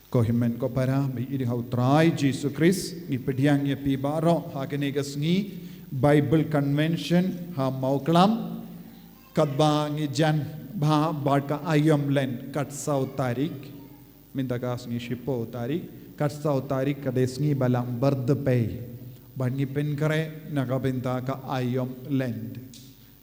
Kohimen ko para may irihau try Jesus Christ ipediang ya pi baro hakenegas ngi Bible Convention ha mauklam kadba ngi jan ba barka ayam len kat sau tarik minta gas ngi shipo tarik kat sau tarik kades ngi balang berdepay bangi pen kare nakabenta ka ayam land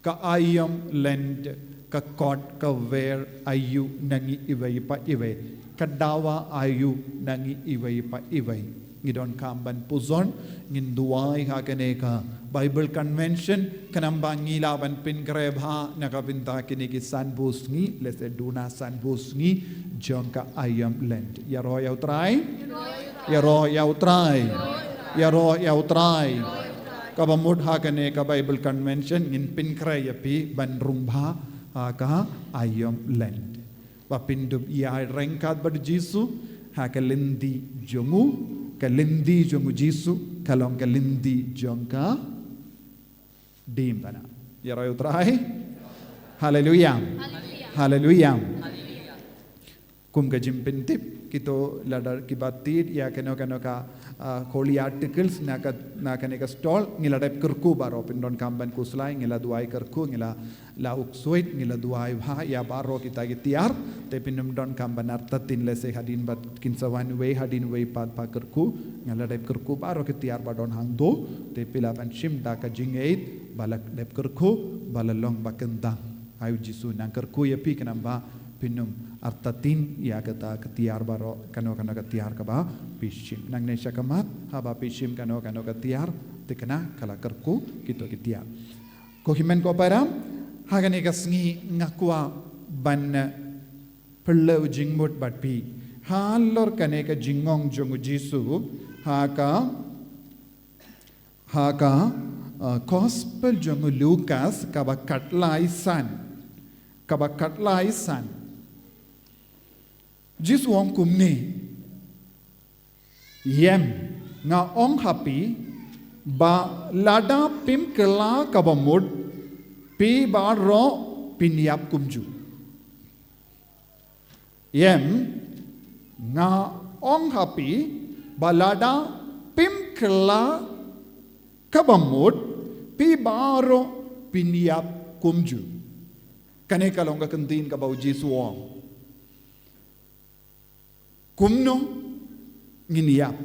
ka ayam land ka kot ka ver ayu nangi iway pa iway kadawa ayu nangi iway pa iway ngidon kamban puzon nginduay hakaneka Bible Convention kanambang ngilaban pinkrebha nakabinta kinigi sanbusngi lese duna sanbusngi jongka ayam land yaro yautrai yaro yautrai yaro yautrai kabamud hakaneka Bible Convention ngin pinkre yapi banrumbha ka ayam land Papindub ia rengkat pada Jisu ha kalindi jongu Jisu kalong kalindi jongka dimpana ya rayu terakhir haleluya haleluya kum ka jimpintip kito ladar kibatit ya kano ka holy articles na kaneka stall ngila dep kerku baro pindon kamban kuslai ngila duai kerku ngila la uksuit ngila duai ha ya baro kita gitiar te pindom don kamban artatin lese hadin bat kinsawan we hadin we pat pa kerku ngila dep kerku baro kitiar badon hangdo te pilapan shim da ka jingeit balak dep kerku balalong bakendang ayu Jisu nang kerku ya pi kanamba pinum artatin ya kata ketiar baro kano ketiar kaba pishim nang nesha kamat haba pishim kano ketiar tekena kala kerku kito ketiar ko himen ko param hagane kasngi ngakwa ban perlu jingmut batpi halor kane ka jingong jongu Jisu haka gospel jongu Lukas kaba katlaisan Jisu ong kumni yem nga ong happy ba lada pim kela kabamud pi ba ro pinyap kumju yem nga ong happy ba lada pim kela kabamud pi ba ro pinyap kumju kane kalong ka kentin ka bau Jisu ong kumno nginiyap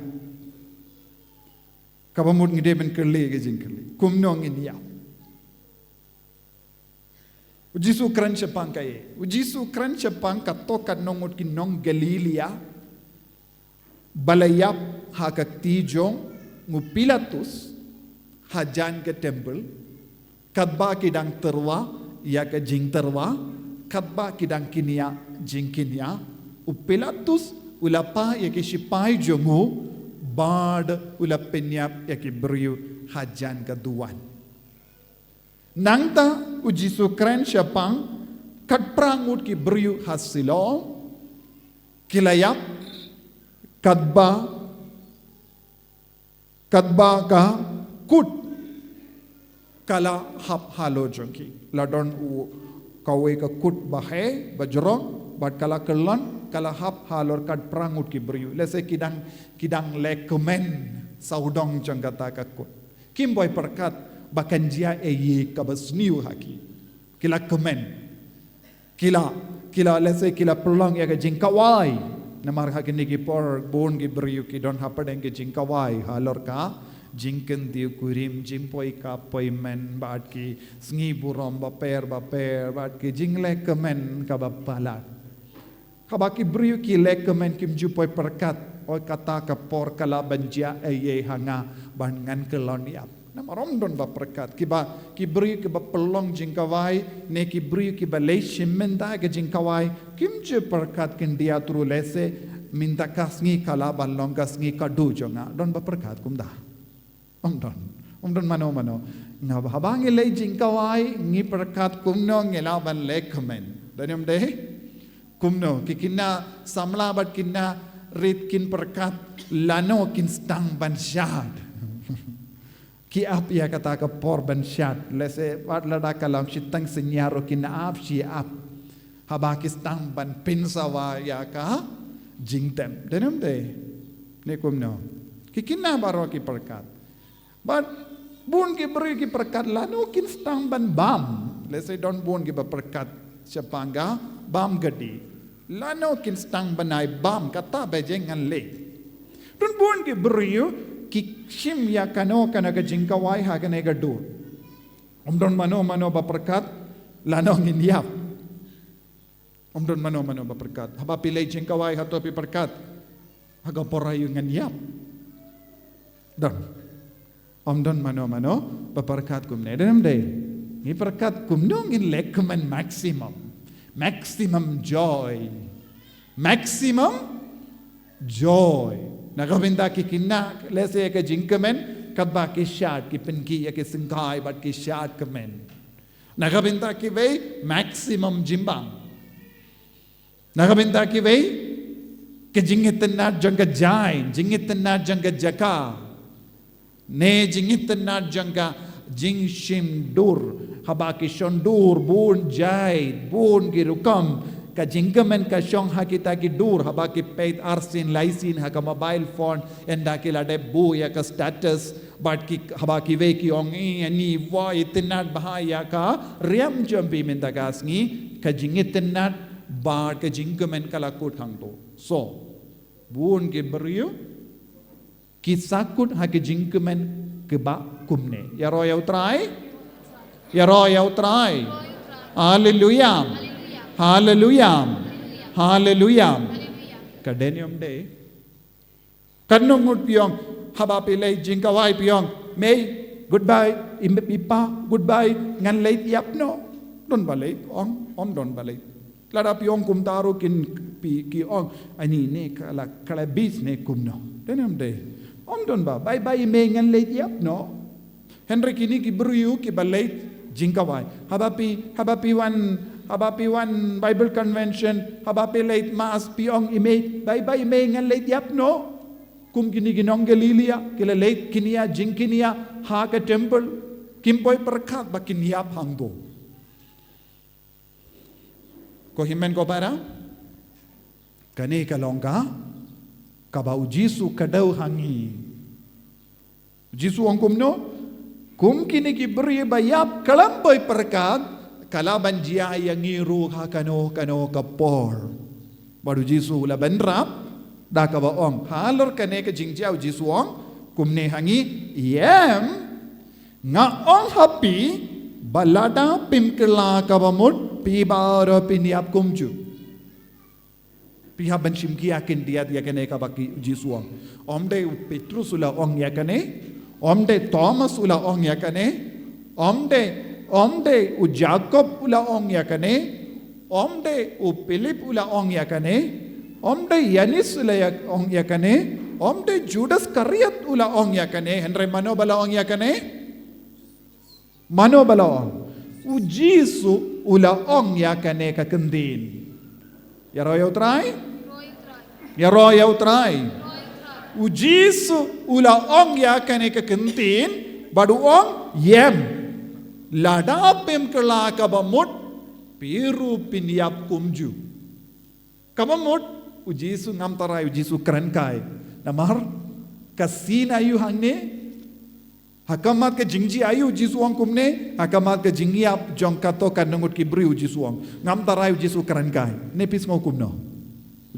kabamud ngide ben kerle ke jingkerle kumno nginiyap Jisu kran chapang kaye Jisu kran chapang katokat nongot kinong Galilea balayap hakakti jong ngupilatus hajan ke temple kadba kidang terwa ya ke jing terwa kadba kidang kinia jing kinia upilatus ulapa yaki sipai jongo bard ulapenyap yaki beriu hajan keduan nangta Jisu kren syapang katprangut ki beriu hasilo kilayap kadba ka kut kala hap halo jongki ladon kawe ka kut bahe bajrong bad kala kelan kala hap halor kad prangut ki beriu lese kidang lekemen saudong janggata kakut kim boy perkat bakan dia eye kabasniu haki kila kemen kila lese kila pelang ya jingkawai namar haki niki por bon ki beriu ki don hapadeng ki jingkawai halor ka jingken tiu kurim jimpoi ka poimen bad ki sngi burom baper bad ki jingle kemen ka bapalat kabaki beriu ki lekemen kim jupoi perkat oi kata ka por kala banjia eye hanga bangan keloniap nama romdon ba perkat ki beriu ki ba pelong jingkawai ne ki beriu ki ba leishim menda ke jingkawai kim ju perkat kin dia turu lese minta kasngi kala balong kasngi kadu jonga don ba perkat kumda omdon mano na habangi le jingkawai ngi perkat kumno ngelaban lekemen danyam deh kumno kikina samla bat kina rit kin perkat lano kin stang ban syad ki ap ya kata ka por ban syad lese wat lada kalang sitang senyaro kina ap si ap habaki stang ban pinsawa ya ka jingtem. Denam de. Nekum no. Kikina baro ki perkat. But bun ki beri ki perkat lano kin stang ban bam. Let's say don't bun ki perkat siapanga bam gadi. Lano kin stang banai bam kata bejengan le. Don't bun ki beri ki shim ya kano kana ka jingkawai ha kana ka dur. Don mano ba perkat lano ngin yap. Don mano ba perkat. Haba pilay jingkawai ha to pi perkat. Haga porayu ngan yap. Don. Don mano ba perkat kumne denam de. Ni perkat kumno ngin lekuman maximum. Maximum joy. Maximum joy. Nakabinda ki kinna lese ka jingkamen kadba ki shat ki pinki ya ki singkai but ki shat kamen. Nakabinda ki vei maximum jimbang. Nakabinda ki vei ke jingitanat jangga jain, jingitanat jangga jaka. Ne jingitanat jangga jingshim dur, habaki shondur bun jai, bun girukam. Ka jingkamen ka shong hakita ki dur habaki peit arsin laisin ha ka mobile phone enda ki lade bu ya ka status but ki habaki ve ki ong ani wa itinat bahaya ka riam jambi mendagas ngi ka jingitinat ba ka jingkamen kala kut hangto so bun ki beriu ki sakut ha ki jingkamen ke ba kumne ya ro ya utrai hallelujah. Hallelujah. Hallelujah. Kadenium day. Kanumut piong habapi lay jingkawai piong may goodbye ipa goodbye ngan late yapno don balay om don balay lada piong kumtaro kin pi ki ong ani ne kala bis ne kumno denium day om don ba bye bye may ngan late yapno Henry kini ki bruyu ki balay jingkawai habapi one Bible convention, habapi late mass, piong imay, bye imay ngan late yap no. Kum kini ginong Galilia, kila late kinia, jingkinia, ha ka temple, kimpoy perkat ba kiniap hangdo. Ko himen ko para? Kani kalongka, kabau Jisu kadaw hangi. Jisu ang kumno, kum kini kibri bayap kalampoy perkat, kalaban dia yang ngiru ha kano kapor baru Jisu la benrap da ka ba ong halor kane ka jingjiao Jisu ong kumne hangi yem nga ong happy balada pimkela ka ba mut pi baro piniap kumju piha banshim ki akin dia kane ka ba ki Jisu ong de Petrus ula ong yakane de Thomas ula ong yakane Omde u Jacob ula ong yakane, omde u Philip ula ong yakane, omde Yanis ula ong yakane, omde Judas Kariat ula ong yakane, Henry mano bala ong yakane? Mano bala ong. U Jisu ula ong yakane ka kendin. Yaroyaw try? Yaroyaw try. U Jisu ula ong yakane ka kendin, badu ong yem. Lada pem kela kabamut piru piniap kumju kabamut ujisu ngam tarai ujisu keren kai namar kasin ayu hangne hakamat ke jingji ayu ujisu ang kumne hakamat ke jingiap jongkato kanungut kibri ujisu ang ngam tarai ujisu keren kai nepis ngau kumno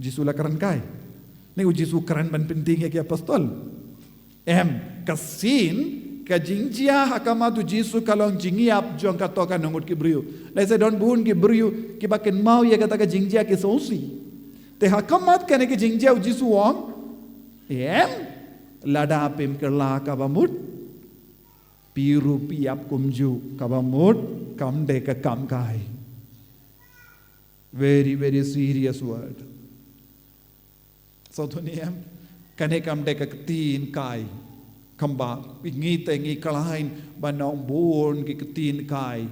ujisu la keren kai ne ujisu keren ban penting ya apostol kasin ka jingjia hakamatu Jisu kalong jingiap jong katoka nungut kibriu. Laisa don buhun kibriu ki baken mau ya kata ka jingjia ki sosi. Te hakamat kane ki jingjia Jisu wong lada pem kerla kabamut piru piap kumju kabamut kamde ka kamkai. Very serious word. So tuniyam kane kamde ka tin kai. Kamba ngi te ngi kalain banong buon ki ketin kai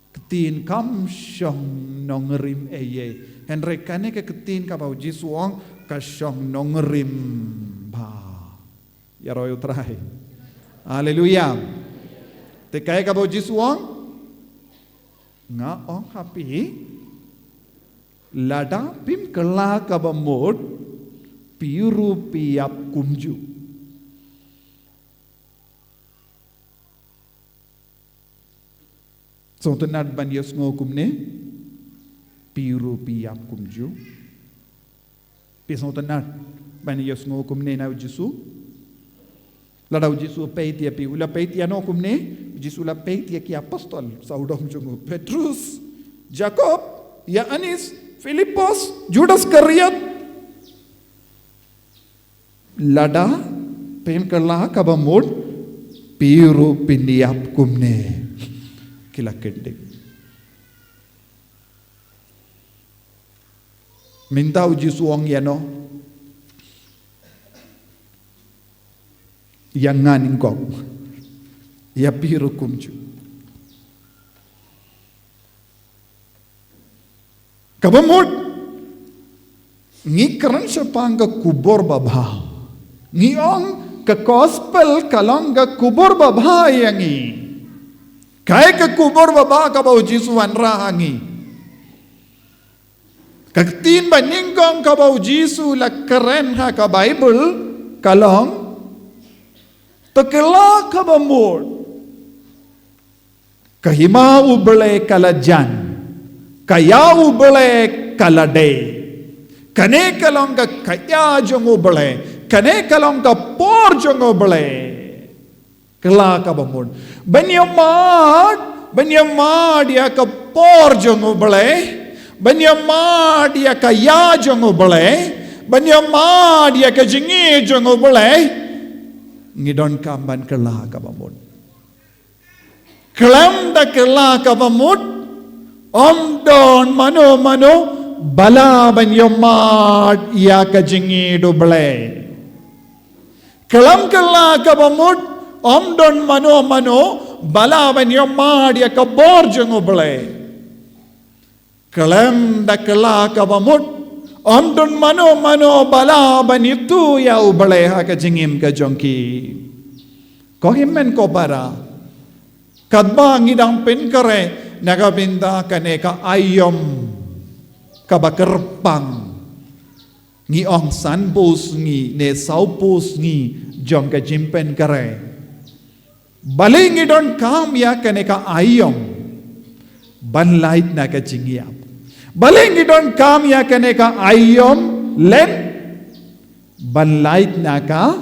ketin kam shong nongrim eye Henry kane ke ketin ka bau Jisuang ka shong nongrim ba ya royo trai haleluya te kai ka bau Jisuang nga ong happy lada pim kala ka bamut piru piap kumju. So tenat ban yos ngokumne piru piap kumju. Pisong tenat ban yos ngokumne na Jisu. Ladau Jisu peitia pi ula peitia no kumne Jisu la peitia ki apostol saudom jungu Petrus, Jacob, Yanis, Filipos, Judas Kariot. Lada pen kerla kabamud piru pindiap kumne kila kedek. Minta uji suang yano yang nganingkong ya piru kumju. Kabamud ngikran siapang ke kubur babah. Ngiong ke gospel kalong ke kubur babah yangi. Kaya ke kubur babah ka bau Jisu rahangi. Kaktin baningkong ka bau Jisu la keren ha ka Bible kalong tekela ka bamur. Kahima ubele kalajan. Kaya ubele kalade. Kane kalong ka kaya jong ubele. Kane kalong ka por jong ubele. Kela ka bamur. Banyamad dia ka por jong ubele. Banyamad dia ka ya jong ubele. Banyamad dia ka jingi jong ubele. Ngidon kamban kela ka bamur. Kelam da kela ka bamur. Om don mano bala banyamad ya ka jingi ubele. Kelam kela ka bamur. Om don mano bala banyamad ya ka borjong ubele. Kelam da kela ka bamur. Om don mano bala banitu ya ubele ha ka jingim ka jongki. Ko himmen ko para. Kadba ngidang penkare nagabinda kaneka ayom kabakerpang ngi ong sanbus ngi ne saupus ngi jong ka jimpen kare balingi don kam ya kaneka ayom banlait na ka jingiap balingi don kam ya kaneka ayom len banlait na ka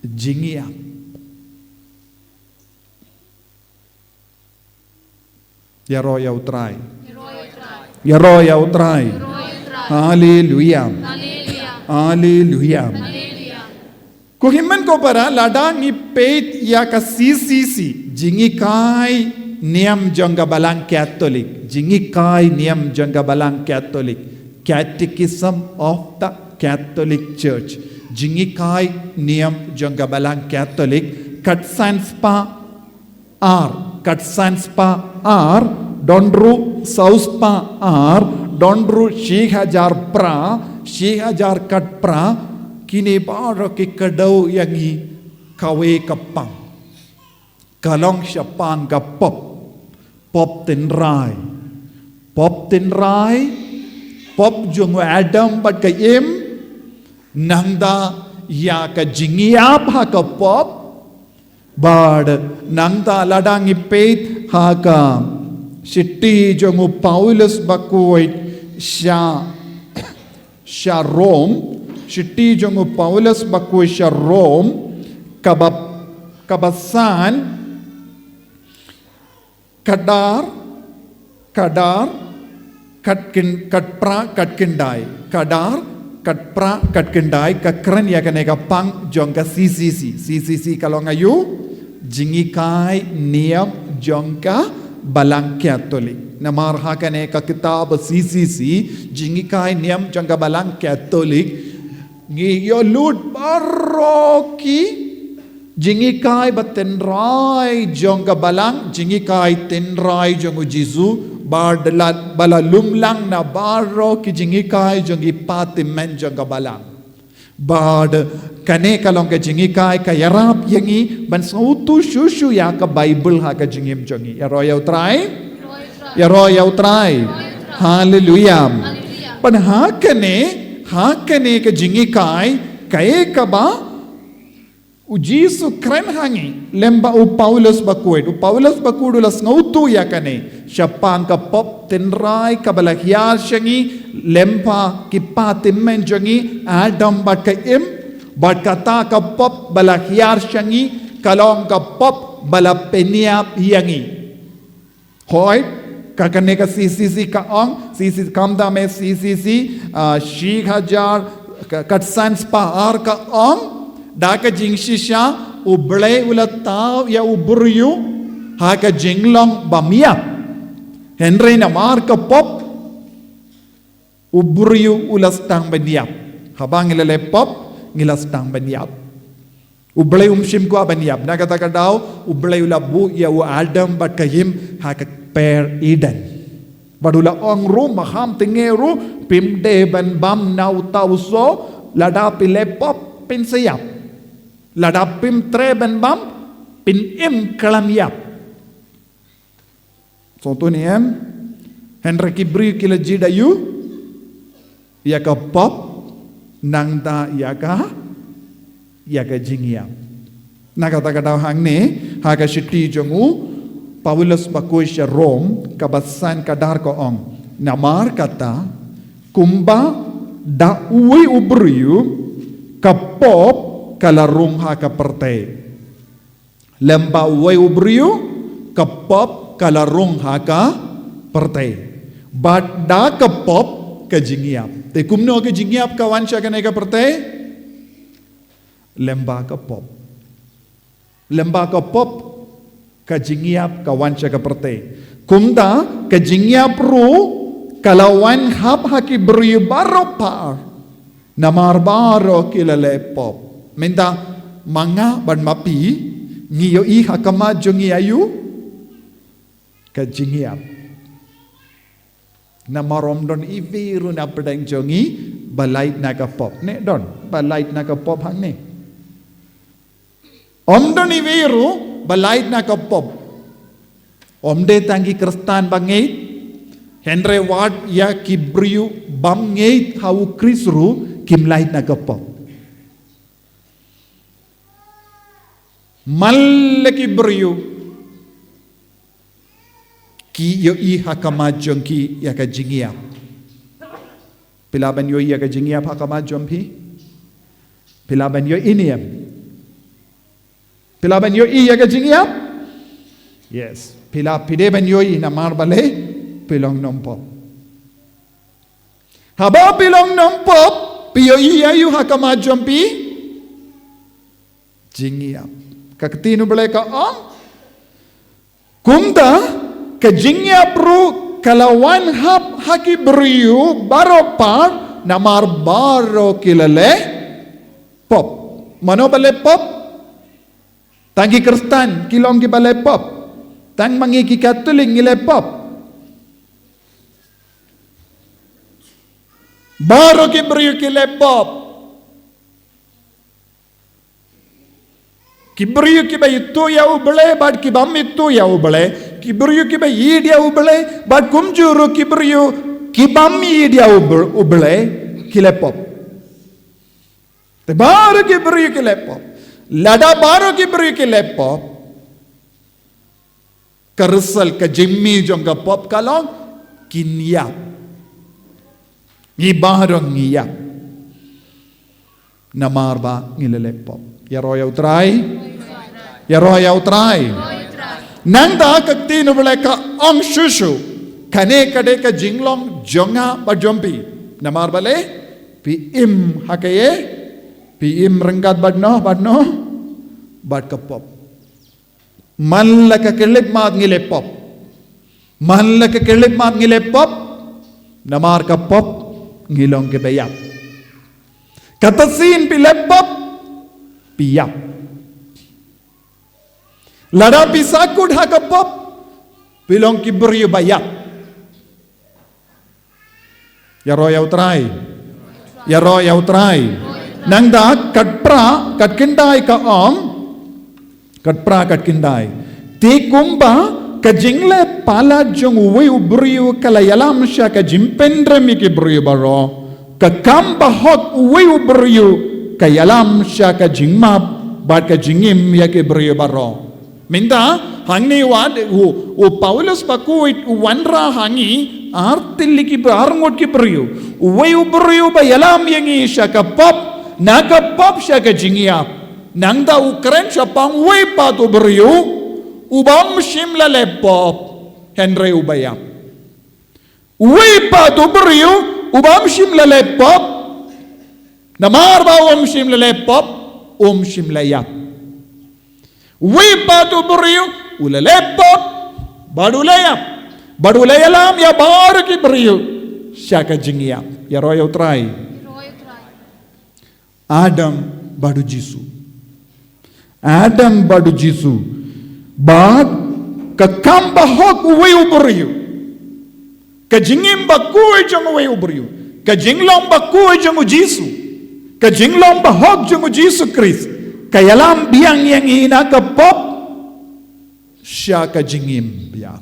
jingiap. Ya roh ya utrai. Ya roh ya utrai. Haleluya. Haleluya. Kuhiman ko para ladang ipet ya ka CCC jingi kai niam jangga balang Catholic. Jingi kai niam jangga balang Catholic. Catechism of the Catholic Church. Jingi kai niam jangga balang Catholic. Katsanspa R Dondru Sauspa R Dondru Shihajar Kat pra kini baro ki kadau yangi kawe kapang kalong syapang ka pop tenrai pop jung Adam bat ka im nangda ya ka jingiap ha ka pop bad nangda ladang ipet ha ka Sitti jongu Paulus bakuit sya Rome. Sitti jongu Paulus bakuit sya Rome. Kabasan kadar katkendai kakren ya kaneka pang jongka CCC kalau ngayu jingikai niam jongka balang Catholic. Namarha kane ka kitab CCC jingikai niam jangga balang Catholic ngiyo lut baroki jingikai batenrai jangga balang jingikai tenrai jangu Jisu bala lumlang na baroki jingikai jangi patimen jangga balang bad kane kalong ka jingikai ka yarap yangi ban sautu shushu ya ka Bible ha ka jingim jangi ya royal try hallelujah pan ha kane hakane ka jingikai kae ka ba o Jesu kren hangi lemba o Paulus bakudulas ngautu yakane siapang ka pop tenrai ka balakya syangi lempa kipatim menjangi Adam bat ka bat kata ka pop balakya syangi kalong ka pop balapeniap yangi hoy kakane ka sisi kaong sisi kamda me sisi Sheikh Hajar katsans paar kaong daka jingshisha ublay ulataw ya uburyu haka jinglong bamiap Henry na marka pop uburyu ulastang baniap habang ilale pop ngilastang baniap ublay umshim ko baniap nakataka daw ublay ulabu ya u Adam bat kahim haka per Eden badula ong ru maham tingeru pimde ban bam nau tauso lada pile pop pinsayap ladapim treben bam pin kalam yap contoh ni Henry Kibri kila jidayu ya ka pop nang da ya ka jingiap nakata daw hang ni ha ka shiti jongu Paulus bakuisha Rom kabasan kadar ko ong namar kata kumba da uwi ubriyu ka pop kalarung haka pertai lemba uway ubriyu kapop kalarung haka pertai bat da kapop kajingiap te kumno kajingiap kawan siya kanay ka pertai lemba kapop kajingiap kawan siya ka pertai kumda kajingiap ru kalawan hap haki briyu baro pa namarbaro kilale pop Minta manga ban mapi ngiyo I hakama jongi ayu kajingiap na maromdon iviru na pedang jongi balait na ka pop ne don balait na ka pop hang ne omdon iviru balait na ka pop omde tangi kristan bangait Henry Ward ya kibriu bangait hau krisru kimlait na ka pop Malaki beriu ki yo I hakamajong ki ya ka jingiap pilaban yo I ya ka jingiap hakamajong pi pilaban yo iniam pilaban yo I ya ka jingiap yes pideban yo I na marbale pilong nompop haba pilong nompop pi yo I ayu hakamajong pi jingiap kakatino balay ka kumda kajingya bro kalawan hap haki beriu baro par namar baro kilale pop mano balay pop tangi kristan kilong ki balay pop tang mangi ki katuling ngile pop baro ki beriu kile pop Kibriyu ki ba itu ya ubale bad ki bam itu ya ubale kibriyu ki ba id ya ubale bad kumjuru kibriyu ki bam id ya ubale kilepop te baru kibriyu kilepop lada baru kibriyu kilepop karsal ka jimmi jonga pop kalong kinyap ibarong ngiyap namarba ngilelepop ya roya utrai nanda kaktino baleka ong shushu kane kade ka jinglong jonga bajompi namar bale pi im hakaye pi im renggat badno bad kapop mallaka kelip mat ngilepop namar kapop ngilong ke bayap katasin pi lepop piyap lada pisakud hakapop pilong kibriyu bayap ya roya utrai nang da katpra katkindai ka katkindai ti kumba kajingle pala jong uwe ubriyu kala yalam sya ka jimpendre mi kibriyu baro Kakambahot uwe uberiu kayalam siya ka jingmap bat ka jingim ya ke beriu baro. Minta hangni wad u Paulus pakuit wanra hangi artil ki barngot ki beriu. Uwe uberiu ba yalam yangi siya ka pop naga pop siya ka jingiap. Nangda ukren siya pang uwe pa tu beriu ubam shimla le pop Henry ubayap. Uwe pa tu beriu ubam shim lalepop namar ba shim lalepop shim layap wipa tu beriu ulalepop badulayam ya bar ki beriu syaka jingiap ya roya utrai Adam badu Jisu bad kakamba hok uwe beriu Kajingim bakuy jang way uberiu. Kajinglong bakuy jang Jisu. Kajinglong bahog jang Jisu Christ. Kayalam biang yang ina kapop siya kajingim biang.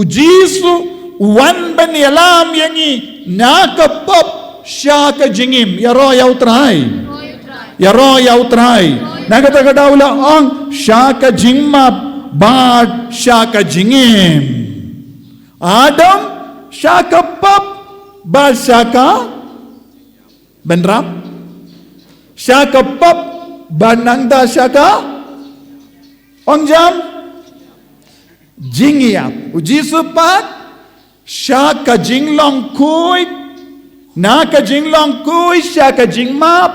Jisu wan ban yalam yang ina kapop siya kajingim. Yaro yautray. Yaro yautray. Nagatagadaula ang siya kajingmap bad siya kajingim. Adam Syaka pop ba syaka benrap syaka pop banangda syaka ongjam jingiap uji supat syaka jinglong kuy naka jinglong kuy syaka jingmap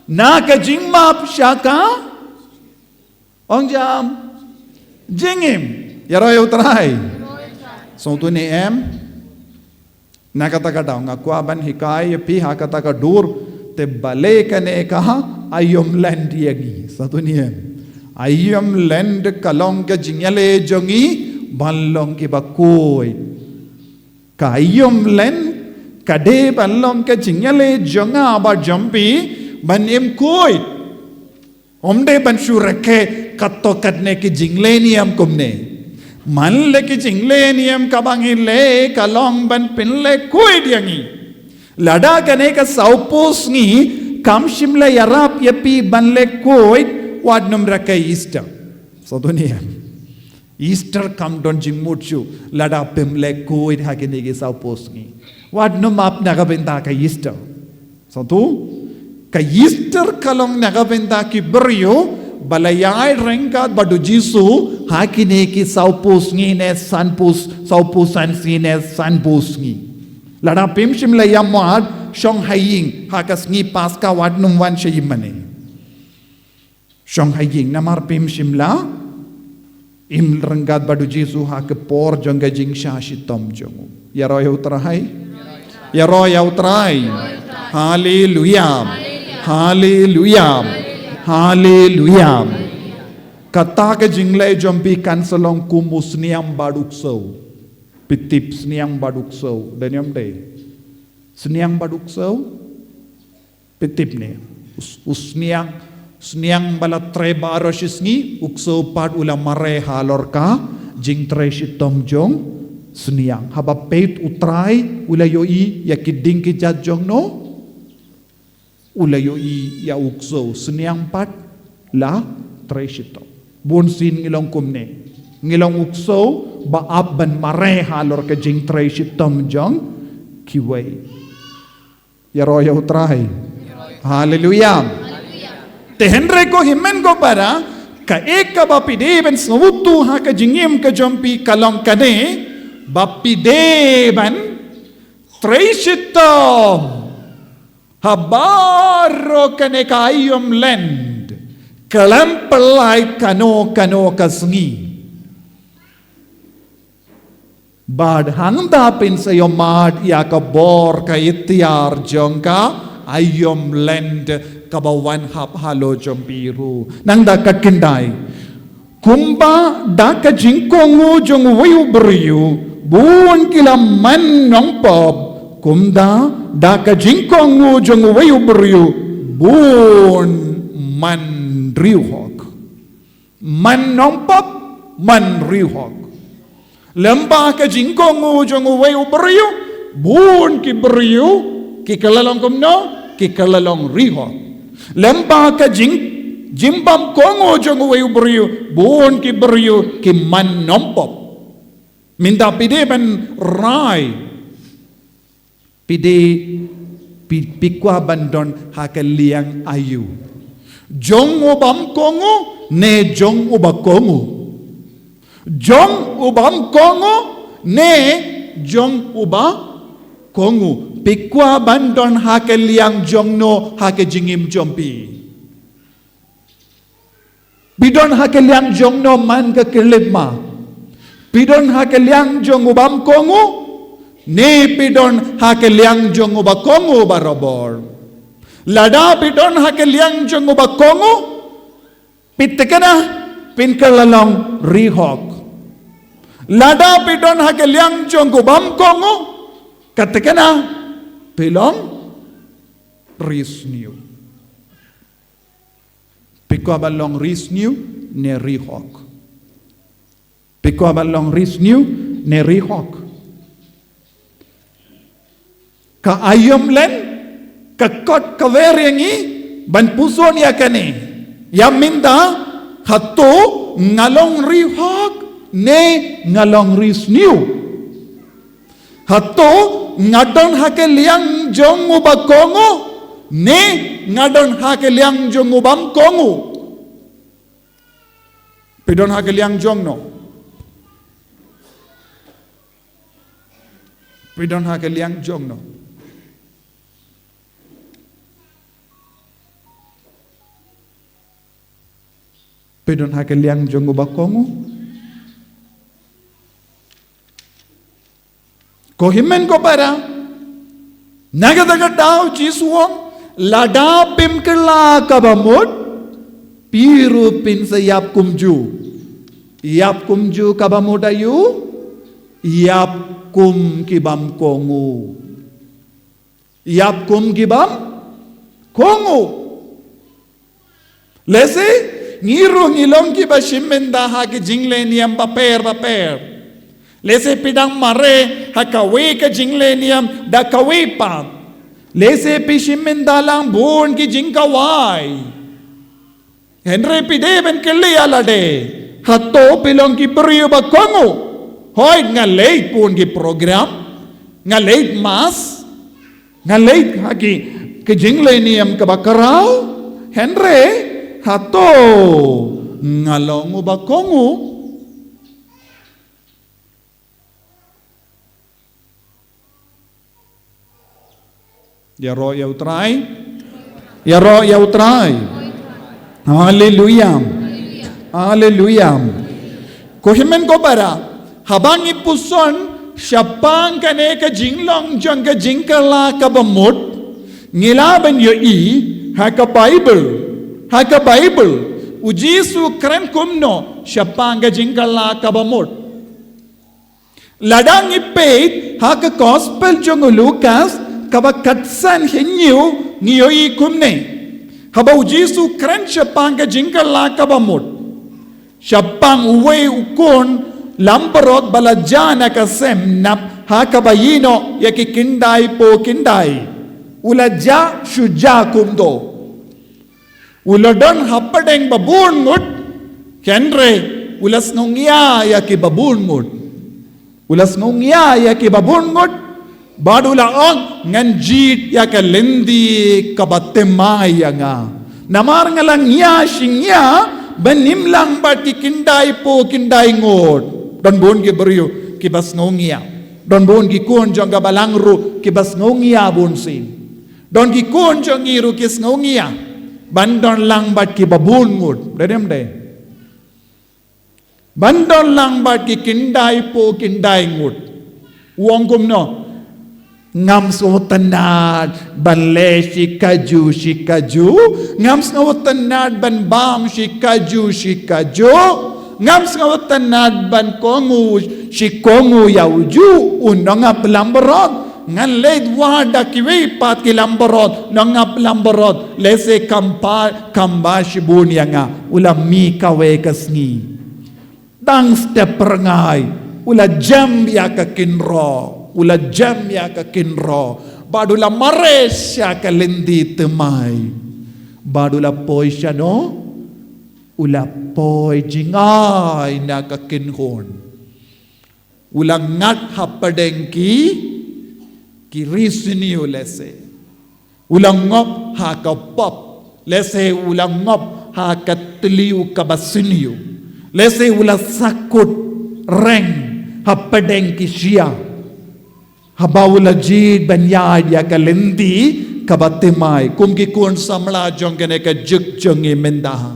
naka jingmap syaka ongjam jingim yaroy utray so tu ni nakataka ngakuaban hikay pi hakataka dur te bale kane kaha ayom land yagi satu niem ayom land kalong ke jingyale jongi balong ki bakoi ka ayom land kade balong ke jingyale jonga ba jampi banim koi omde ban sureke katokatne ki jingleniam kumne man le ki jingle niam kabangi le kalong ban pinle kuy diangi lada kane ka saupos ni kam shimla yarap yapi ban le kuy wadnum rakai Easter so dunia Easter kam don jingmuchu lada pimle kuy hakini ki saupos ni wadnum ap nagabenta ka Easter so tu ka Easter kalong nagabenta ki beriu balayay rengkat badu Jisu hakine ki saupus ngine sanpus saupusan sine sanpus ngi lada pim shim la yamad shong haying hakas ngi paska wadnum wan shayimane shong haying namar pim shim la im rengkat badu Jisu hak por jonga jing shashitom jongu yaroy utrai hallelujah hallelujah Hallelujah. Kata ke jinglai jompi kanselong kumus niam baduk sau. Pitip sniang baduk sau. Daniam day. Sniang baduk sau. Pitip ne. Sniang balat tre baroshisni. Uksau pad ulam mare halor ka. Jing tre shitom jong. Sniang. Haba peit utrai. Ulayoi yakiding kijat jong no. Ulayoi ya ukso seniang pat la treshito bonsin ngilong kumne ngilong ukso baab ban mare halor ke jing treshitom jong kiway yaroya utray hallelujah te henre ko himen ko para ka eka bapide ban sawutu ha ka jingim ka jompi kalong kane bapide ban treshitom habaro kane kayom land kalampalay kano kasngi bad hangdapin sa yomad yakabor ka itiar jongka ayom land kabawan halo jompiru nang da kakinday kumba da ka jingkongu jong wayu beriu buon kilaman nong pop kumda da ka jingkongu jong wayu beriu buon man riuhok man nong pop man riuhok lembah ka jingkongu jong wayu beriu buon ki beriu ki kalalong kumno ki kalalong riho lempa ka jimbam kongo jong uwe ubrio buon ki brio ki man nompop minta pide ban rai pide pikwa bandon hakaliang ayu jong ubam kongo ne jong uba kongo jong ubam kongo ne jong uba kongo pikwa bandon hakaliang jong no hakajingim jompi bidon hakaliang jong no man ka kilima bidon hakaliang jong ubam kongo ne pidon hakaliang jong uba kongo barabor lada pidon hakaliang jong uba kongo pitkana pinkalalong rihok lada pidon hakaliang jong ubam kongo katkana pilong risniu pikwa balong risniu ne rihok pikwa balong risniu ne rihok ka ayom len ka kot kaveringi ban puson ya kane ya minda hato ngalong rihok ne ngalong risniu hato ngadon hakeliang jong uba kongo ne ngadon hakeliang jong ubam kongo pidon hakeliang jong no pidon hakeliang jong no pidon hakeliang jong uba kongo ko himen ko para nagadaga daw jisuong lada pimkela kabamut piru pin sa yap kumju kabamut ayu yap kum kibam kongu yap kum kibam kongu lese ngiru ngilong kiba shimenda ha ki jingle niam paper lese pidang mare hakawe ka jingle niam da kawe pam lese pishimin dalang buon ki jingkawai henry pide ben kelle alade hatto pilong ki brio ba kongo hoy nga late pun ki program nga late mas nga late haki ki jingle niam ka bakarao henry hatto ngalong ba kongo ya roh ya utrai haleluya haleluya kohimen ko para habang ipuson syapang kane ka jinglong jang ka jingkala ka bamut ngilaban yo haka bible ujisu kren kumno syapang ka jingkala ka bamut ladang ipet haka gospel jang Lucas kaba katsan hinyu ngiyoi kumne haba ujisu kren syapang ka jingkala ka bamut syapang uwe ukon lambarot balajana kasem nap hakabayino yaki kindai po kindai ulaja syuja kumdo uladon hapadeng babun ngut kenre ulas nungya yaki babun ngut ulas nungya yaki babun ngut badula ong nganjit yaka lendi kabatemaya nga namar ngalang ya shingya banimlang bat ki kindai po kindai ngot don bon ki brio ki bas ngongia don bon ki kon jong balangru ki bas ngongia bon sin don ki kon jong iru ki ngongia bandon lang bat ki babun ngot dedem de bandon lang bat ki kindai po kindai ngot uang kumno ngam sotanad ban le shikaju ngam sotanad ban bam shikaju ngam sotanad ban kongu shikongu yauju unanga plamborot ngan le wada kiwi pat kilamborot nanga plamborot lese kamba shibun yanga ula mi kawe kasngi dang step rangai ula jam ya ka kinro ula jam ya ka kinro badula maresya kalendi temai badula poi siya no ula poi jingay nakakinhon ulang ngat hapadengki kirisiniyo lese ulang ngop hakapop lese ulang ngop hakatliu kabasiniyo lese ula sakut reng hapadengki siya habawula jid banyad ya kalendi kabatimay kum kikun samla jong kene ka juk jongi menda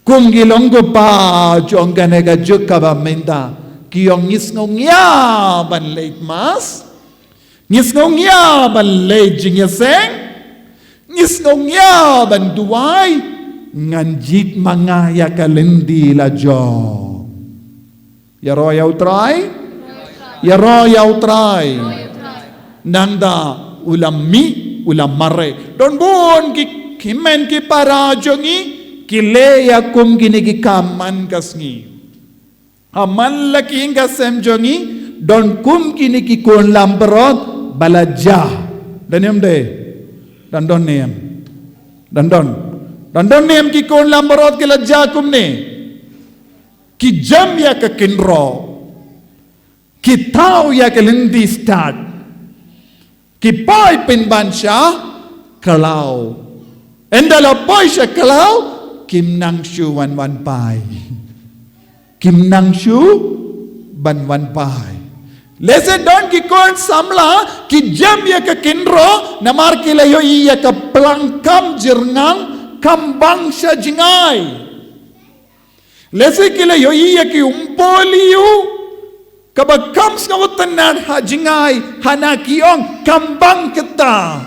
kum gilonggo pa jong kene ka juk kaba menda kiyong ngisngongya ban late mas ngisngongya ban late jingyaseng ngisngongya ban duway nganjit mga ya kalendi la jong yaro yaw try yaro yaw try nanda ulam mi ulam mare don bon ki kimen ki para jongi kileya kum gini ki kaman kasngi aman laki inga sem jongi don kum gini ki kon lamberot balaja dan don nem ki kon lamberot ki laja kum ne ki jam ya ka kinro Kitau ya kelendi start. Kipai pinbansya kalau. Endala poi siya kalau kim nang shu wan pai. Kim nang shu ban pai. Lese don ki kon samla ki jam ya ka kinro namar kilayo iya ka pelangkam jirngang kambang siya jingay. Lese kilayo iya ki umpoliyo kabag kams nga watanan ha jingay hanakiong kambang kita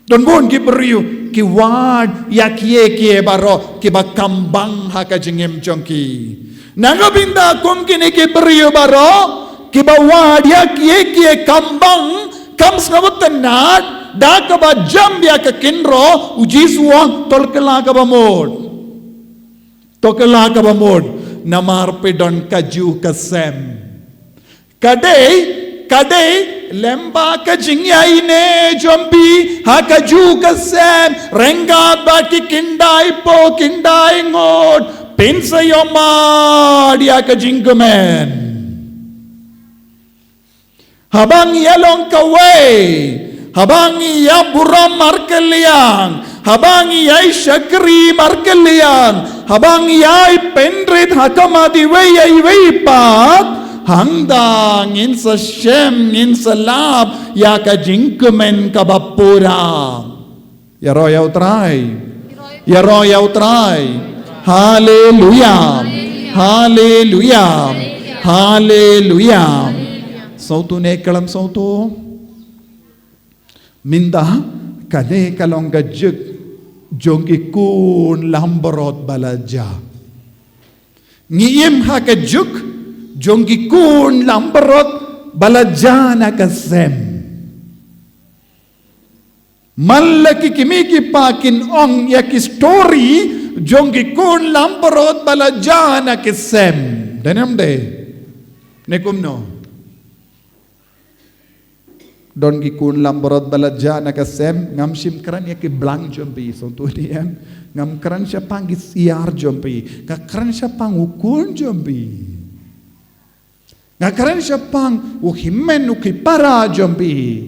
don bon giberiu ki wad yakie baro ki ba kambang ha ka jingem jongki nangabinda kum kini giberiu baro ki ba wad yakie kambang kams nga watanan da ka ba jambya ka kinro ujiswang tolkela ka ba mod namarpe don kaju kasem Kadai lemba ka jingyai ne jombi ha kaju kasem rengat baki kindai po kindai ngot pinsa yoma dia ka jingkemen habang yalong kawai habang ya buram markeliang habang yai syakri markeliang habang yai pendrit hakamadi wei pat hangdang in sa shem in sa lab ya ka jingkemen ka bapura yaro yaw try hallelujah hallelujah hallelujah sautu ne kalam sautu minda kade kalong gajek jongki kun lamborot balaja ngiyem ha ka juk jongki kun lamberot balajana kasem malaki kimiki pakin ong yaki story jongki kun lamberot balajana kasem danam de nekum no don ki kun lamberot balajana kasem ngam sim kran yaki blang jompi so tu diem ngam kran siya panggit siar jompi ka kran siya pangukun jompi ngakran siya pang uhimen ukipara jompi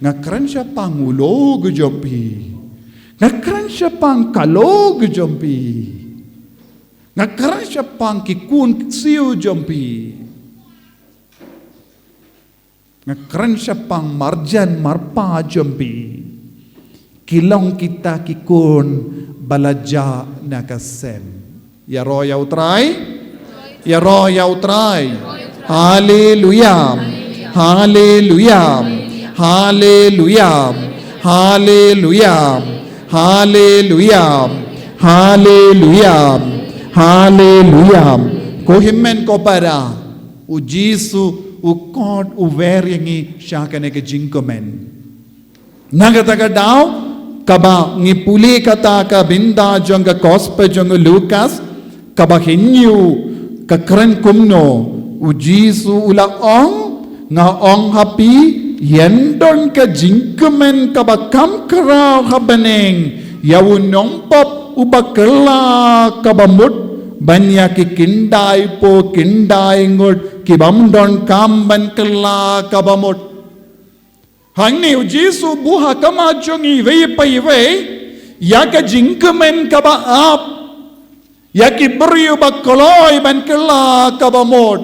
ngakran siya pang ulog jompi ngakran siya pang kalog jompi ngakran siya pang kikun siyo jompi ngakran siya pang marjan marpa jompi kilong kita kikun balaja nakasem yaro yaw try Hallelujah, hallelujah, hallelujah, hallelujah, hallelujah, hallelujah, hallelujah. Kohimen ko para ujisu ukod uveryengi syakane ke jingkomen. Nagataga daw kaba ngipuli kata ka binda jong ka kospe jong Lukas kaba hinyu ka kren kumno ujisu ula ong nga ong hapi yendon ka jingkemen ka bakam kera habaneng yawunong pop ubakela ka bamut banya ki kindai po kindai ngut ki bamdon kamban kela ka bamut hangni Jesu buha kama jongi vei pai vei ya ka jingkemen ka ba ap ya ki beriu bakoloi ban kela ka bamut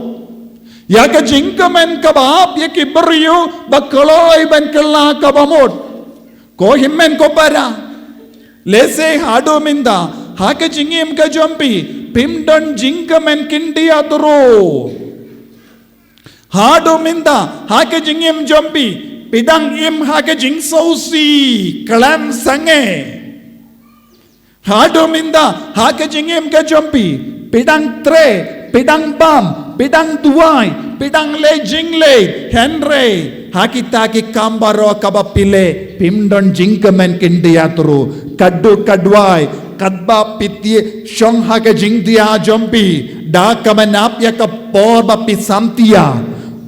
ya ka jingkemen ka ba ap ya ki beriu bakoloi ban kela ka bamut ko himmen ko para lese hado minda haka jingim ka jompi pimdon jingkemen kindi aturo hado minda haka jingim jompi pidang im haka jing sausi kalam sange hado minda haka jingim ka jompi pidang tre pidang bam pidang tuai pidang le jingle henre hakita ki kambaro kabapile pimdon jingkemen kindi aturo kaddu kadwai kadba pitye shong haka jingdia jompi da kamanap ya kapor ba pisamtia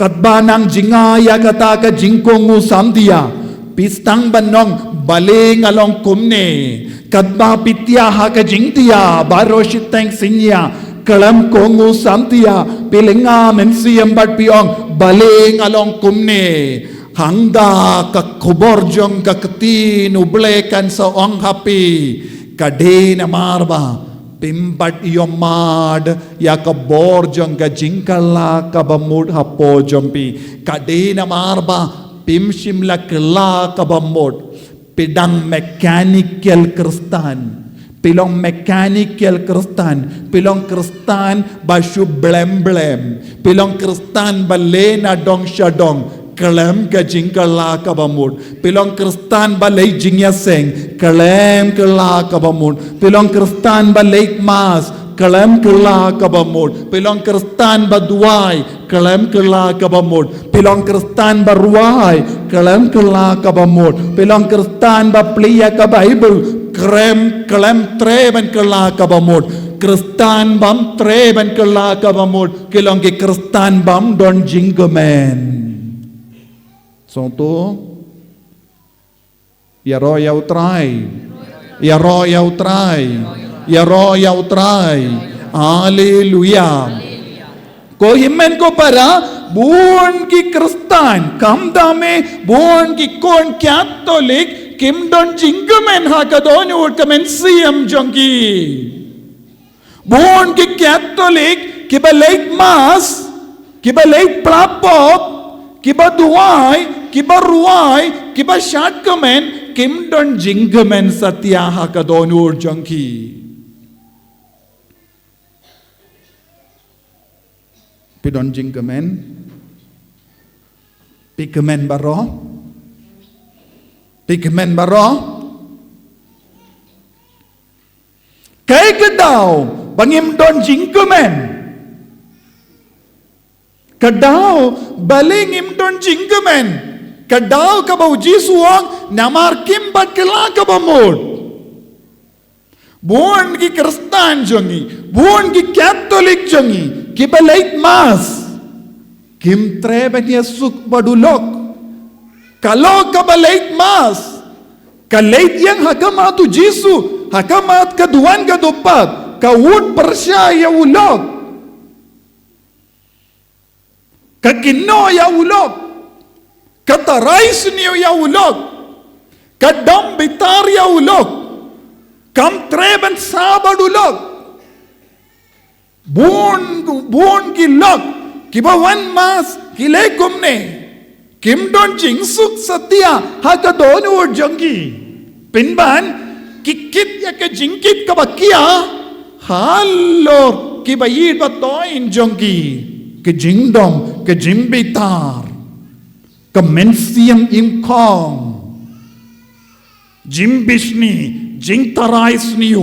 kadba nang jinga ya kata ka jingkongu samtia pistang banong baling along kumne kadba pitya haka jingtia baroshiteng sinya kalam kongu samtia pilinga mensiam bat piong baling along kumne hangda ka kuborjong ka ketin ublekan sa ong hapi kadena marba pimbat yomad ya ka borjong ka jingkala ka bamud hapo jompi kadena marba pimshim la kala ka bamud pidang mechanical kristan pilong mechanical kristan pilong kristan bashu blem blem pilong kristan balena dong shadong kalem ka jingkala ka bamud pilong kristan balay jingyaseng kalem kala ka bamud pilong kristan balay mas kalem kala ka bamud pilong kristan baduay kalem kala ka bamud pilong kristan baruay kalem kala ka bamud pilong kristan bapliya ka bible kalem treben kala ka bamud kristan bam treben kala ka bamud kilong ki kristan bam don jinggemen Sonto ya ro ya utrai ya ro ya utrai ya ro ya utrai haleluya ko himmen ko para buon ki kristan kam dame buon ki kon catholic kim don jinggemen ha ka don ur kamen siam jongki buon ki catholic ki balait mas ki balait prapop kiba duai, kiba ruai, kiba shatkamen, kim don jinggamen satyaha kadonur jangki. Pidon jinggamen, pikamen baro, pikamen baro. Kay kadaw, bangim don jinggamen. Kadao baling imdon jinggamen kadao kabau jisuang namar kimbat kela kabamod buon ki kristan jongi buon ki catholic jongi ki balait mas kim treben yesuk badulok kalau ka balait mas kalait yang hakamat tu jisu hakamat kaduan kadupat kawud persyaya ulok Kakino ya ulog, katarais niyo ya ulog, kadam bitar ya ulog, kam treben sabad ulog, buon gilog, kibawan mas, kilay kumne, kim don jingsuk satya, hakadon ur janggi, pinban, kikit ya ka jingkit kabakia, halor, kibayid batoin janggi. Ke jingdom, ke jimbitar, ke mensiam imkong, jimbishni, jingtarais niyo,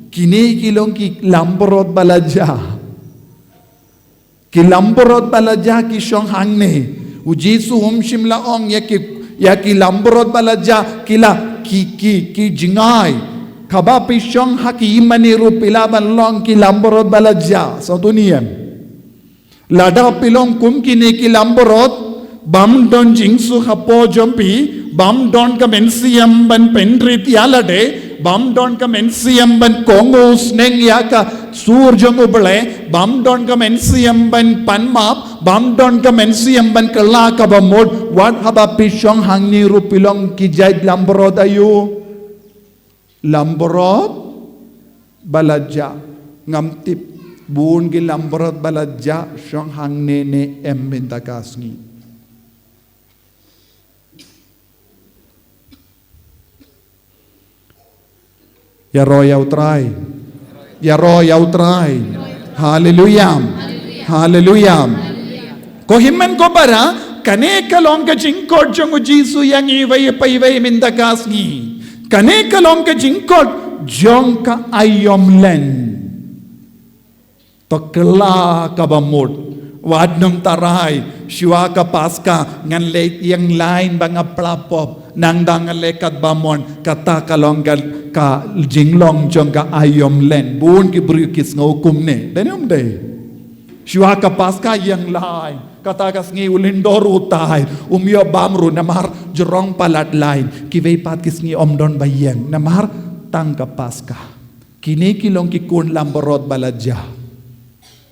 kini kilong ki lamborot balaja, ki lamborot balaja ki shong hangne, ujisu humshim laong ya ki lamborot balaja kila ki jingay, kabapi shong haki imaniru pilaban long ki lamborot balaja, sa tuniyam. Lada pilong kum kini ki lamborot bam don jingsu hapo jompi bam don ka mensiam ban penrit yalade bam don ka mensiam ban kongus neng yaka surjong ubele bam don ka mensiam ban panmap bam don ka mensiam ban kala ka bamod wat haba pisong hangni rupilong kijay lamborod ayu lamborod baladja ngamtip buun gi lamborod baladja syong hangne ne embintakasngi ya royau try haleluya haleluya ko himmen ko para kane kalong ka jingkod jong jisu yang iway paiway mindakasngi kane kalong ka jingkod jong ka ayomlen to kela ka bamod wadnom taray shiwa ka paska ngan late yang lain banga plapop nang dangal lekat bamon kata kalong ka jinglong jong ka ayomlen bun ki brukis ngaukum ne denom de shiwa ka paska yang lain kata kas ngi ulindor utay umyo bamru namar jerong palat lain kivei pat kis ngi omdon bayeng namar tangka paska kini kilong kikun lamborot baladja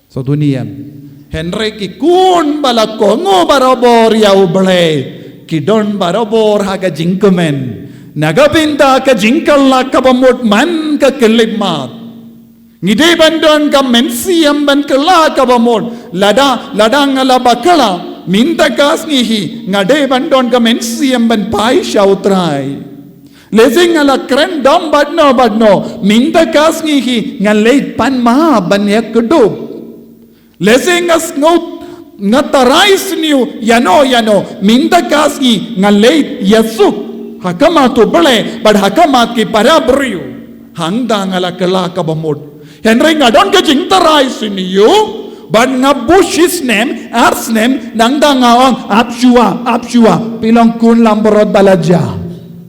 so dunian Henry kikun balakongo barobor yau ble kidon barobor haga jingkemen nagapinta ka jingkal la kabamut man ka kelimat ngide bandon ka mensiam ban kala kabamut lada ngala bakala minta kas ngihi ngade bandon ka mensiam ban pai shautrai lezing ala kren dom badno minta kas ngihi ngaleit pan ma ban yakudub lezing as ngatarais niu yano minta kas ngi ngaleit yasuk hakamat to bale bad hakamat ki parabriu hangdang ala kala kabamod henry ngadon ka jingtarais niu bad ngabush his name ars name nangdang awang apshua pilong kun lamborot balaja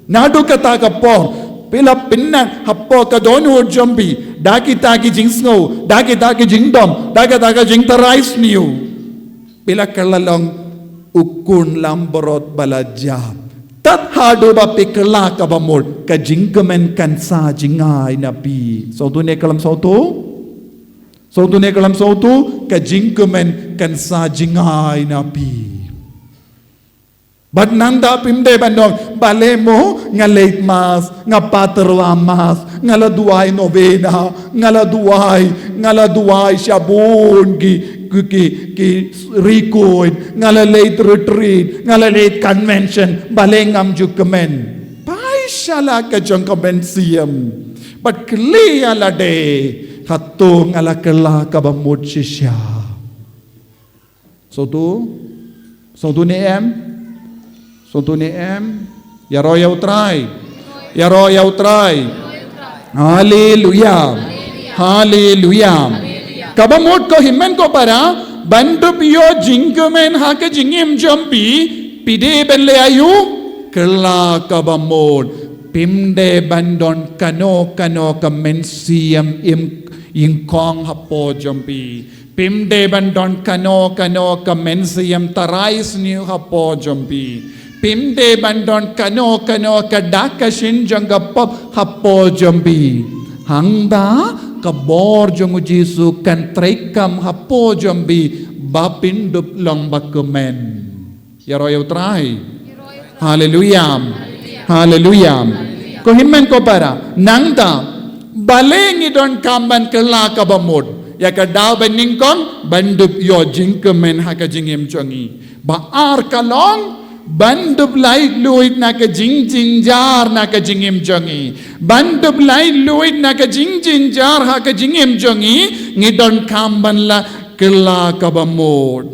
Nadu kata kapor pila pinnan happo ka donu jombi daki taki jingsno daki jingdom daki jingtarais niu pila kalalong ukun lamborot balaja tat hadu ba pikla ka bamod ka jingkemen kansa jingai napi sautu ne kalam sautu ka jingkemen kansa jingai napi But nanda pimde bandong balemo nga late mass nga paterwa mass nga laduay novena nga laduay shabon ki record nga late retreat nga late convention balengam jukemen pai shala ka jong convention but clear la de hatong ala kala ka bamut shisha so tu ne em ya royau try haleluya kabamot ko himmen ko para bandu piyo jingkemen hake jingim jompi pide belle ayu kela kabamot pimde bandon kano ka mensiam im kong hapo jompi pimde bandon kano ka mensiam tarais niu hapo jompi pimde bandon kano ka daka shinjang pop hapo jombi hangda ka bor jong jisu kan trekam hapo jombi bapindup long bakumen ya royau trai haleluya ko himmen ko para nangda balengi don kamban kela ka bamod ya ka daw beningkong bandup yo jingkemen haka jingim chongi ba ar kalong Bandup lai luit na ka jing jar na ka jingim jongi. Bandup lai luit na ka jing jar ha ka jingim jongi. Ngidon kamban la kela ka bamod.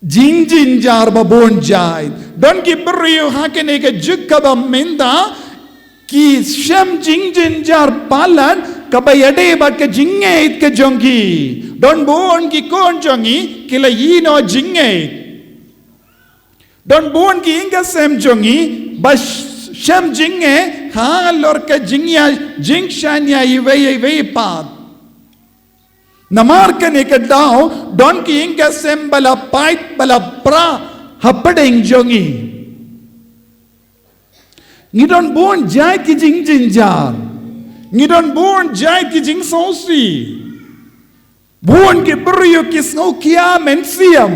Jing jar babon jai. Don ki beriu ha ka ne ka juk ka baminda. Ki shem jing jar palan kabayade bat ka jingait ka jongi. Don bon ki kon jongi kila yino jingait. Don bon ki inga sem jongi bas shem jinge ha lor ka jingya jingshanya iwe pat Namar ka ni kadao don ki inga sem bala pait bala pra hapadeng jongi. Ngidon bon jai ki jing jinjar. Ngidon bon jai ki jing sosi. Bon ki beriyo ki snow kia mensiam.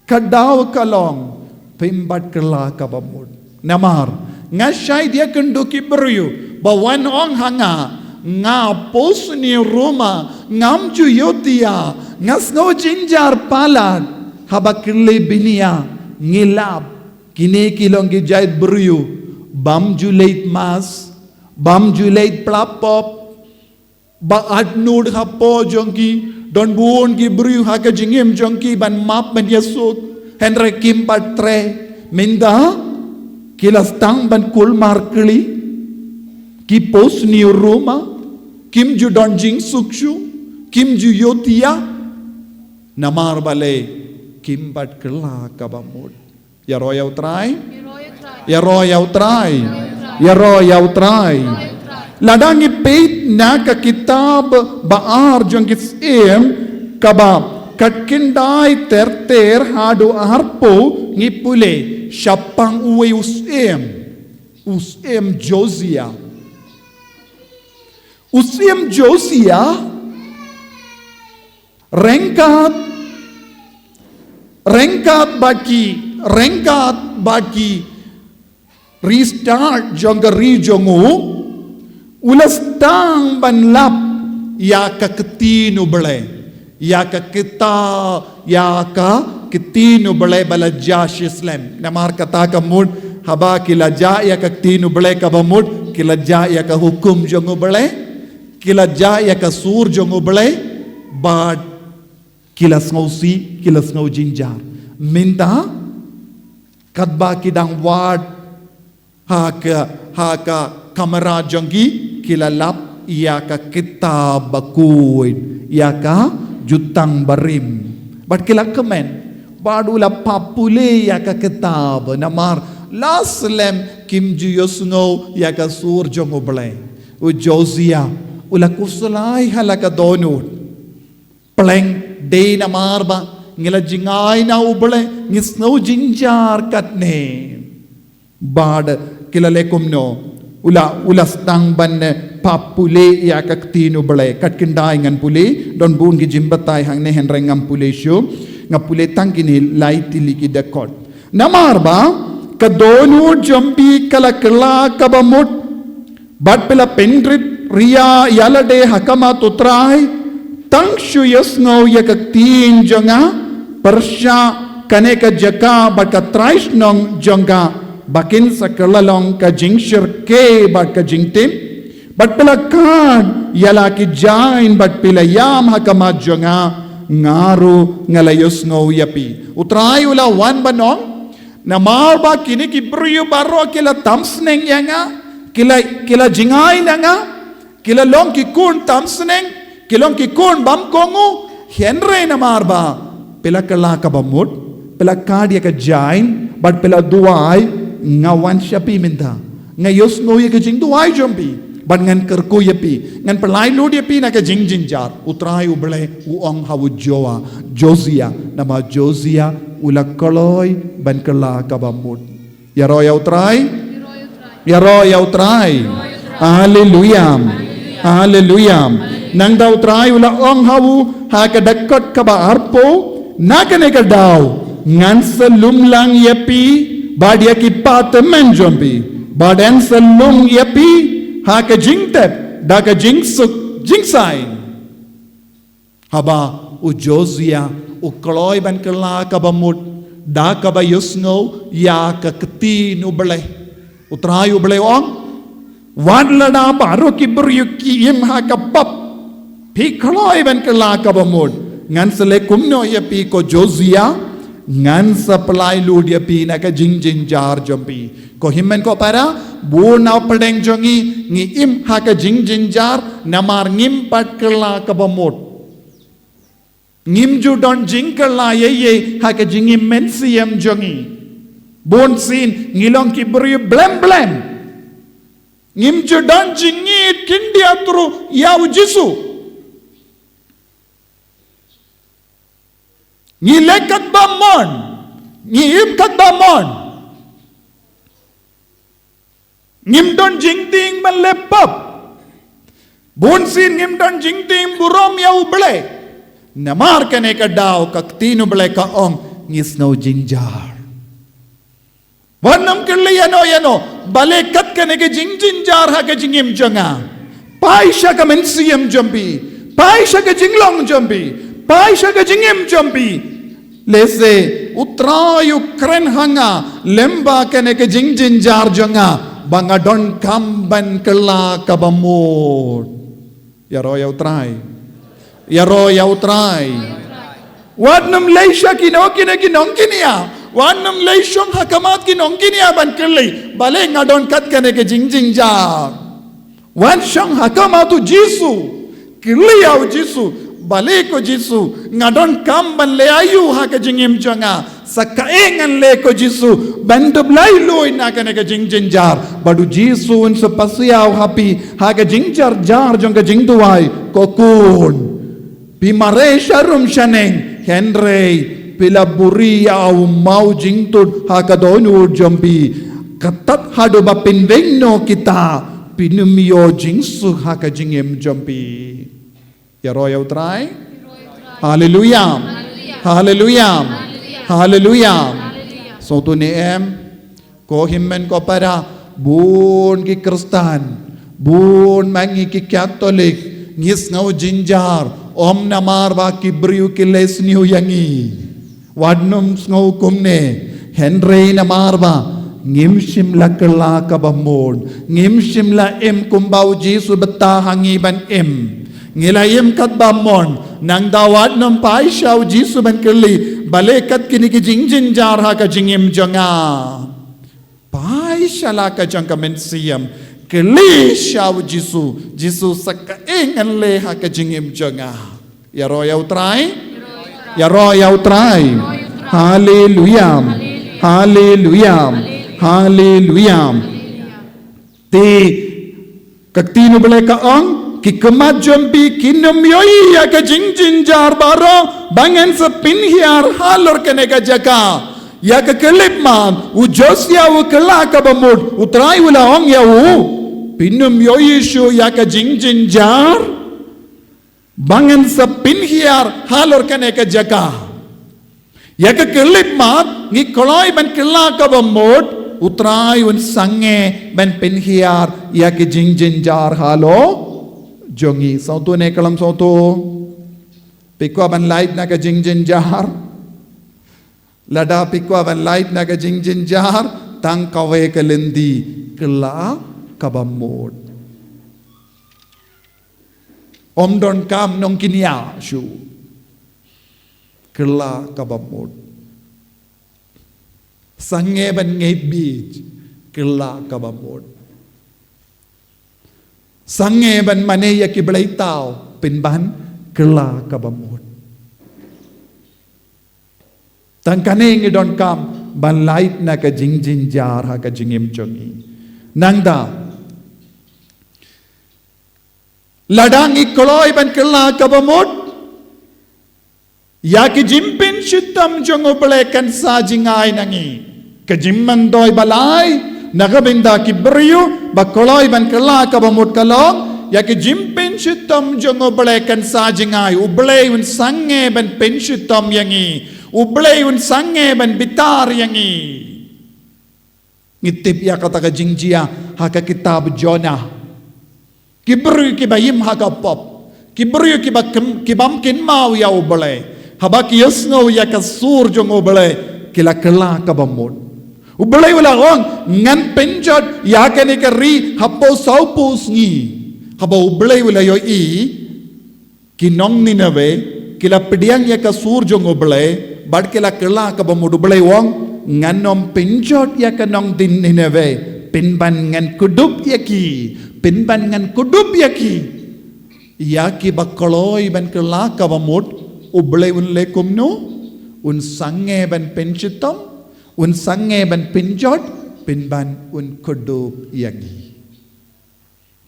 Kadao kalong pimbat kala kabamud. Namar ngasay dia kendo ki beriyo bawan ong hanga. Nga pos ni Roma ngam ju yotia ngas no jinjar palan habakile binia ngilap kini kilong gijait beriyo bam ju late mas bam ju late plapop ba adnud hapo jongki don buon ki beriyo haka jingim jongki ban map ban yasuk henry kim patre minda kilas tang ban kul markli ki pos ni Roma Kim ju don jing sukshu, Kim ju yotia, namar bale, Kim bat kela kabamud. Ya royau try, ya royau try, ya royau try. Ladangi peit na ka kitab baar jong kits kabab katkindai ter hadu harpo ngipule syapang uwe usem Josia. Usim Josia rengkat baki restart jongga rijongu ulas tang banlap ya ka ketinu bele ya ka ketinu bele bala jash Islam namar kata kamud haba kilaja ya ka ketinu bele kabamud kilaja ya ka hukum jongu bele kilaja ya ka sur jongo bele bad kilas ngausi kilas ngau jinjar minta kadba kidang wad haka kamera jonggi kilalap ya ka kitab bakuid ya ka jutang barim bad kila kemen badula papule ya ka kitab namar laslem kim ju yosngo ya ka sur jongo bele u Josia ula kusulay halaka donut pleng day na marba ngila jingay na ubale ngisno jinjar katne bad kilale kumno ula stang ban papule ya kaktino bale katkinday ngan pule don bun gi jimbatay hang ne henre ngam pule syo ngapule tangkini laitili ki dekot na marba kadonut jombi kala kala kabamut bad pela pendrit Ria yalade hakama tutrai tangshu yasno yakaktin jonga persya kaneka jaka baka trais nong jonga bakin sakalalong ka jingshir ke baka jingtim bat pelakad yala ki jain bat pilayam hakama jonga ngaru ngalayos ngo yapi utrai ula wan banong namar ba kini ki briyo baro kila tamsneng yanga kila jingay nanga kila long ki kun tamsneng kilong ki kun bam kongu henre na marba pela kala ka bamut pela kadya ka jain but pela duai ngawan syapi minta ngayos ngoy ka jing duai jompi but ngan kerko yapi ngan pelai lo yapi na ka jing jinjar utrai uble uong hawu Josia nama Josia ula koloy ban kala ka bamut ya roya utrai hallelujah Hallelujah. Nang daw try ula ong hawu haka dakot ka ba arpo nakane ka daw ngan sa lumlang yapi badya ki patamen jombi badan sa lum yapi haka jingtep daka jingsuk jingsain haba u Josia u kloy ban kala ka bamut daka ba yusngo ya ka keti nu bele u try u bele ong Wadlada baru kiberyuki im hakapap pikloy ben kelaka bamud ngan selekum no ya pi ko Josia ngan supply load ya pi na ka jingjing jar jompi ko himmen ko para bu na pedeng jongi ngi im haka jingjing jar namar ngim pat kelaka bamud ngim ju don jingkala ye haka jingim mensiam jongi bon sin ngilong kiberyu blem ngimju dan jingit kindia tru yau jisu ngi lekat bamon ngi im kat bamon ngim don jingting ban lepap bun sin ngim don jingting burom ya uble namar kane ka daw kak tinu ble ka ong ngis no jingjar wanam kelli yano balekat kane ke jingjar ha ke jingim janga paisha ka mensiem jambi paisha ka jinglong jambi paisha ka jingim jambi lese utrayu kren hanga lemba kane ke jingjar janga banga don kamban kela kabamut yaro ya utrai wanam leisha kinokine kinongkinia wanam leishong hakamat kinongkinia ban kelli bale ngadon kat kane ke jingjar wan shong hakamatu jisu kelli au jisu bale ko jisu ngadon kamban le ayu ha ke jingim janga sakaengan le ko jisu bandub lai loi na kane ke jingjar badu jisu un sepasiau hapi ha ke jingjar jar jong ke jingtuai kokun pimare sharum shaneng henrei pilaburi au mau jingtud ha ka donu jombi katat hadu bapin vengno kita pinumio jingsu ha ka jingem jombi ya roya utrai haleluya haleluya haleluya so tu ni ko himmen ko para bun ki kristan bun mangi ki katolik ngis ngau jinjar om namar ba kibriu ki lesniu yangi wadnum ngau kumne henrei namar ba ngimshim la kala kabamod ngimshim la kumbau jisu betahangi ban ngilayim kat bamon nang dawat nam paishaw jisu ban kelli balekat kini ki jingjin jar ha ka jingim janga paishala ka jangka mensiam kelli shaw jisu saka engan le ha ka jingim janga ya roya utrai haleluya haleluya haleluya ti kaktinu bale ka ong ki kemat jombi kinum yoi ya ka jingjin jar baro bangan sepin hiar halor kene ka jaka ya ka kelip man u josya u kela ka bamud utrai wala ong ya u pinum yoi shu ya ka jingjin jar bangan sepin hiar halor kene ka jaka ya ka kelip man ngi koloi ban kela ka bamud utrai un sange ban pin hiar ya ka jingjin jar halo jongi sautu ne kalam sautu pikwa ban light na ka jingjin jar lada pikwa ban light na ka jingjin jar tang kawe kalendi kela kabamod om don kam nong kinia shu kela kabamod sange ban ngai beach kela kabamod sange ban mane ya ki blai tau pin ban kela kabamod tang kane ngi don kam ban light na ka jingjin jar ha ka jingim chongi nangda ladang ikoloi ban kela kabamod ya ki jimpin shitam jongo ble kan sa jingai nangi ka jimman doi balai nagabinda kibriyu bakoloi ban kela kabamut kalong ya ki jimpin shitam jongo ble kan sa jingai uble un sange ban pen shitam yangi uble un sange ban bitar yangi ngitip ya kata ka jingjia haka kitab Jonah kibriyu ki bayim haka pop kibriyu ki bam kin mau ya uble habak yasno ya ka sur jongo ble kila kela kabamut ublay wala ong ngan penjot ya kani kari hapo saupus ngi haba ublay wala yo i kinong ni nawe kila pediang ya ka sur jong ublay bad kila kela ka bamud ublay wong ngan nom penjot ya ka nong din ni nawe pinban ngan kudup ya ki ya ki bakoloy ban kela ka bamud ublay un le kumno un sange ban penchitom un sange ban pinjot pinban un kudup yagi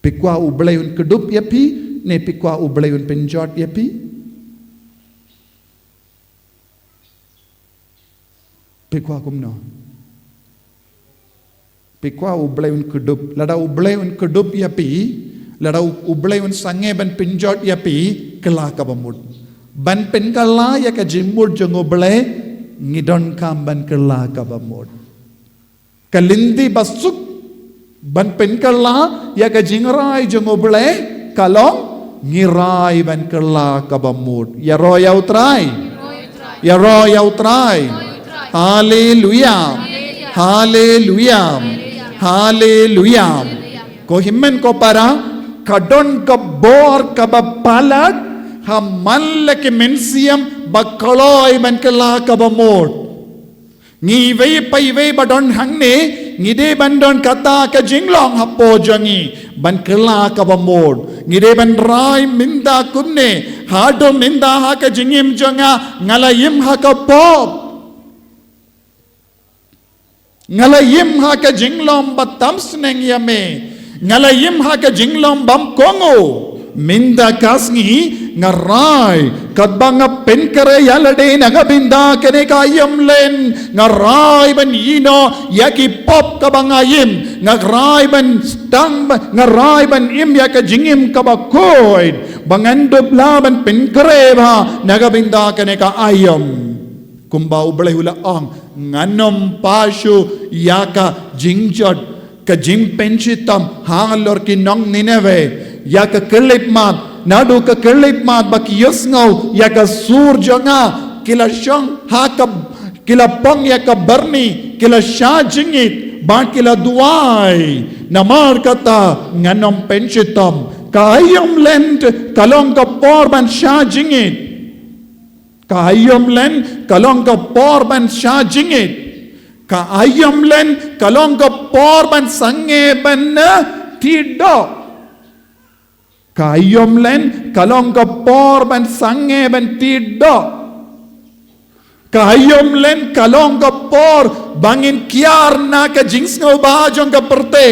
pikwa ublay un kudup yapi ne pikwa ublay un pinjot yapi Pikwa kumno. Pikwa ublay un kudup. Lada ublay un kudup yapi. Lada ublay un sange ban pinjot yapi. Kela kabamud. Ban penkala ya ka jimud jong ublay. Ngidon kam ban kela kabamud. Kalindi basuk. Ban penkala ya ka jingrai jong ublay. Kalong ngirai ban kela kabamud. Ya ro ya utrai. Ya ro ya utrai. Hallelujah. Hallelujah. Hallelujah. Ko himmen ko para kadon ka bor ka bapalat ha malle ke mensiam bakaloi man kala ka bamod. Ngi vei pai vei badon hangne ngide bandon kata ka jinglong hapo jangi ban kala ka bamod. Ngide ban rai minda kunne hado minda ha ka jingim janga ngalayim ha ka pop. Ngalayim ha ka jinglom batam sneng yame. Ngalayim ha ka jinglom bam kongo. Minda kasngi ngarai kadbanga penkare yalade nagabinda kene kayam len ngarai ban yino yaki pop kabangayim ngarai ban stang ngarai ban im yaka jingim kabakoid bangando blaban penkare ba nagabinda kene ka ayam. Kumbau belehula ang nganom pasu yaka jingjot ka jimpenchitam hangalor ki nong nineve yaka kelip mat nadu ka kelip mat baki yosngau yaka surjanga kila shang haka kila pang yaka barni kila sha jingit ba kila duai namar kata nganom penchitam ka ayom lent kalong ka porban sha jingit Kaayom len kalong ka porban siya jingit. Kaayom len kalong ka porban sange ban na tido. Kaayom len kalong ka porban sange ban tido. Kaayom len kalong ka por bangin kiar na ka jings nga ubahajong ka perte.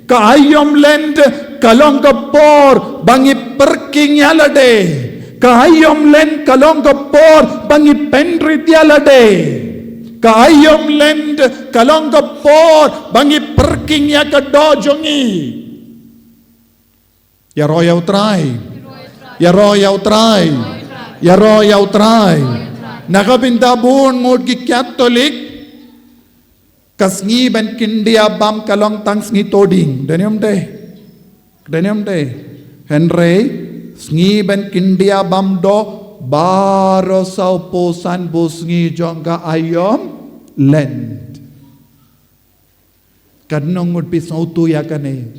Kaayom len kalong ka por bangi perking yalade. Kaayom len kalong kapor bangi penrit yalade. Kaayom len kalong kapor bangi perking ya kadojongi. Ya ro ya utrai. Ya ro ya utrai. Ya ro ya utrai. Nakabindabun ngud ki Katolik kasngi ban kindia bam kalong tangs ngi toding. Danium de. Henry Sngi ben kindia bamdo baro sau posan busngi jongga ayom lend. Kanongud pisautu ya kane.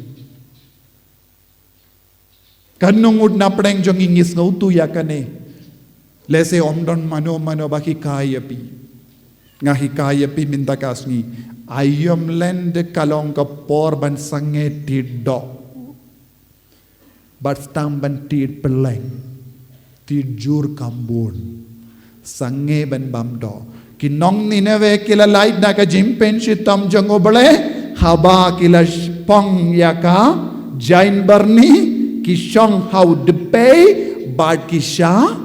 Kanongud napreng jong ingis ngautu ya kane. Lese omdon mano baki kaya pi. Ngahi kaya pi minta kasngi. Ayom lend kalong ka porban sange tido. But stamban tid peleng tid jur kambun sange ben bamdo kinong nineve kila light na ka jimpen shitam jango bale haba kila pong yaka jain barni kishong how depay bad kisha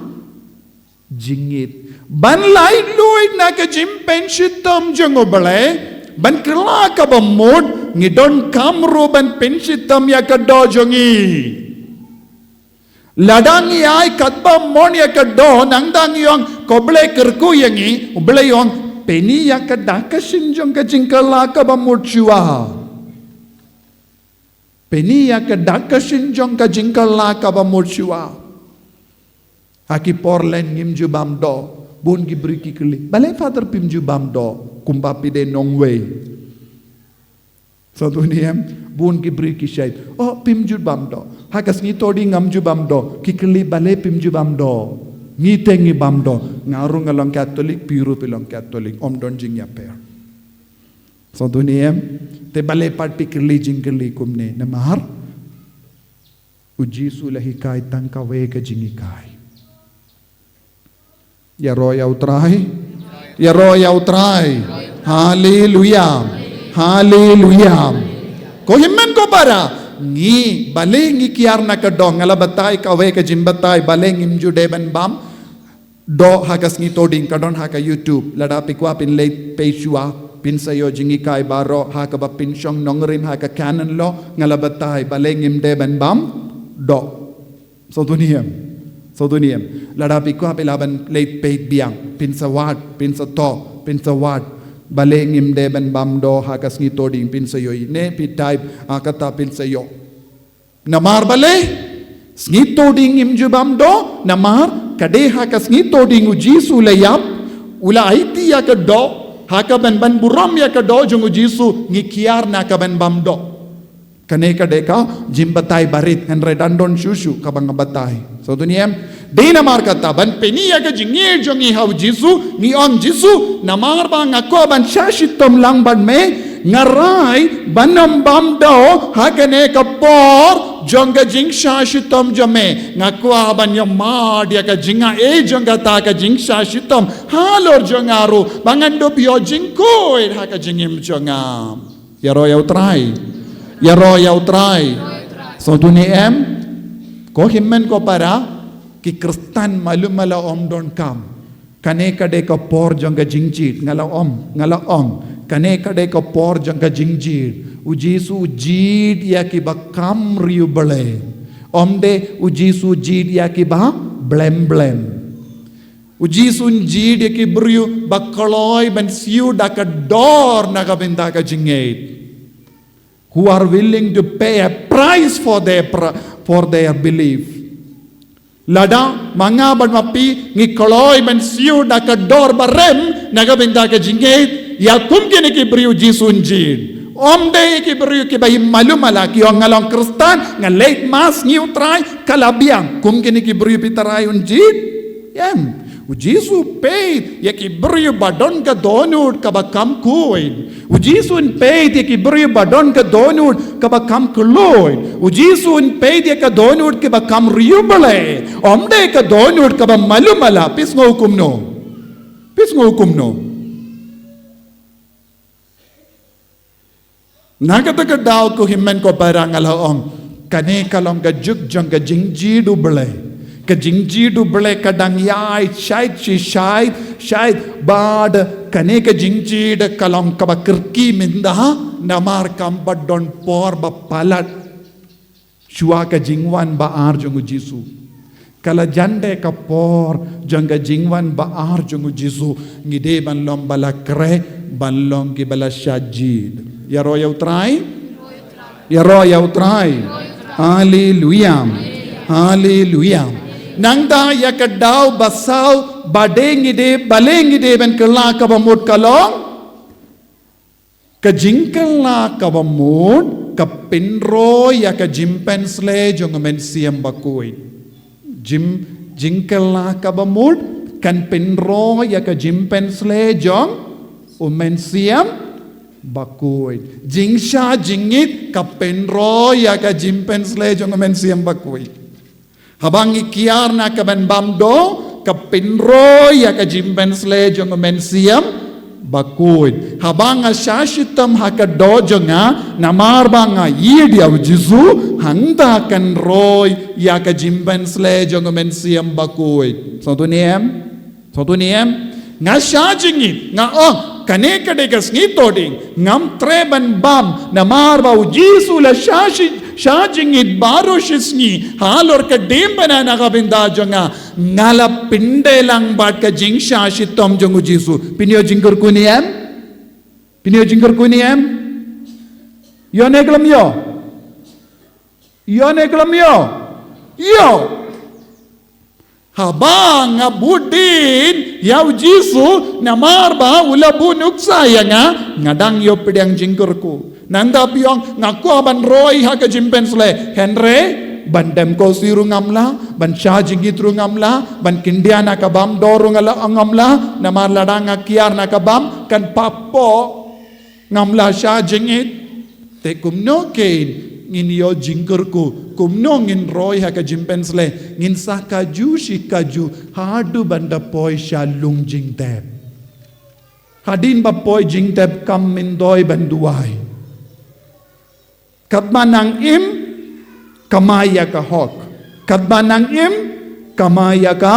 jingit ban light luid na ka jimpen shitam jango bale ban kila ka bamod ngidon kamro ban penshitam yaka dojongi Ladang yai katba mon ya kado nangdang yong koble kerku yangi uble yong peni ya kadaka sinjong ka jingkala ka bamurchua peni ya kadaka sinjong ka jingkala ka bamurchua haki porlen ngimju bamdo bun gibri kikli bale father pimju bamdo kumbapi de nongwei satu niyam bun gibri kishay oh pimju bamdo hakas ngi todi ngamju bamdo kikli bale pimju bamdo ngi tengi bamdo ngarung ngalong Katolik piru pilong Katolik om don jing ya per so duniyam te bale part pikli jingkli kumne namar uji sulahi kai tangka we ka jingi kai ya ro ya utrai hallelujah hallelujah ko himmen ko para ngi baleng ngi kiar na kadong ngala batay kawe ka jimbatay baleng imju deben bam do hakas ngitoding kadon haka YouTube lada pikwa pin late peshua pin sayo jingi kai baro haka ba pin shong nongrin haka canon lo ngalabatai balengim de ben bam do so duniem lada pikwa pilaban late peit biang pin sawat pin sato pin sawat balengim de ben bam do hakas ngitoding pin sayo ne pi type akata pin sayo namar bale ngitoding imjubam do namar kadeha kas ngitoding ujisu layap ula aiti ya ka do haka ban buram ya ka do jung ujisu ngikiar na ka ban bam do kane kadeka jimbatai barit and redandon shushu kabang batai so duniyam dina mar kata ban peni ya ka jingi jongi ha ujisu ni on jisu namar ba ngako ban shashitom lang ban me ngarai banam bam do hakane ka por jonga jing shashitom jame ngakwa ban yamad ya ka jinga e jonga ta ka jing shashitom halor jongaru bangando bio jingko e ha ka jingim jonga yaro yau try so duniem ko himmen ko para ki kristan malumala om don kam kane kade ka por jonga jingjit ngala om kane kade ka por jonga jingjit ujisu jid ya ki ba kam riu bale omde ujisu jid ya ki ba blem ujisu jid ya ki briu ba koloi ban siu da ka dor na ka benda ka jingate who are willing to pay a price for their belief lada manga ban mapi ngi koloi ban siu da ka dor barem na ka benda ka jingate ya kumkene ki briu jisu jid omde ki beriu ki bayi malumala ki orang ngalong kristan ngalait mas ngiutrai kalabiang kum kini ki beriu pitarai unjid yam ujisu peit ya ki beriu badon ka donut ka bakam kuin ujisu peit ya ki beriu badon ka donut ka bakam kuloin ujisu peit ya ka donut ka bakam riubale omde ka donut ka ba malumala pis ngukum no Nagata ka daw ko himmen ko parang alaong kane kalong ka juk jong ka jingji du bele kadang yai shait bad kane ka jingji de kalong ka bakirki minda namar kam badon por ba palat shua ka jingwan ba ar jong jisu kala jande ka por jong ka jingwan ba ar jong jisu ngide ban lom bala kre ban lom ki bala shajid Yaro yau try. Hallelujah. Nangda ya kadau basau badengide balengide ben kala kabamut kalong kajingkala kabamut kapinro ya kajimpensle jong men siam bakui jingkala kabamut kan pinro ya kajimpensle jong umen siam bakui jingsha jingit kapenro ya ka jimpensle jong men siam bakui habang ikiar na ka ben bamdo kapenro ya ka jimpensle jong men siam bakui habang shashitam hakado jonga namar banga yidia jisu hangda kan roy ya ka jimpensle jong men siam bakui so tuniem nga shajingit nga kane kade kas ngitoding ngam treban bam namar ba ujisu la shajingit baroshisni halor ka dembana na kabinda jonga ngala pinde lang bat ka jing shashitom jong ujisu pinyo jingkur kuniem yoneglam yo habang abudin yaw jisu namar ba ulabu nuksa ya ngadang yo pedang jingkur ku nanda piong ngaku aban roy ha ka jimpensle henre bandem ko siru ngamla ban shajingit ru ngamla ban kindiana ka bam doru ngala ngamla namar ladang kiar na ka bam kan papo ngamla shajingit te kumno kein ngin yo jingkurku kumno ngin roy ha ka jimpensle ngin sa kaju shikaju hadu banda poi sha lung jingtep hadin ba poi jingtep kam min doi banduai kadmanang im kamaya ka hok kadmanang im kamaya ka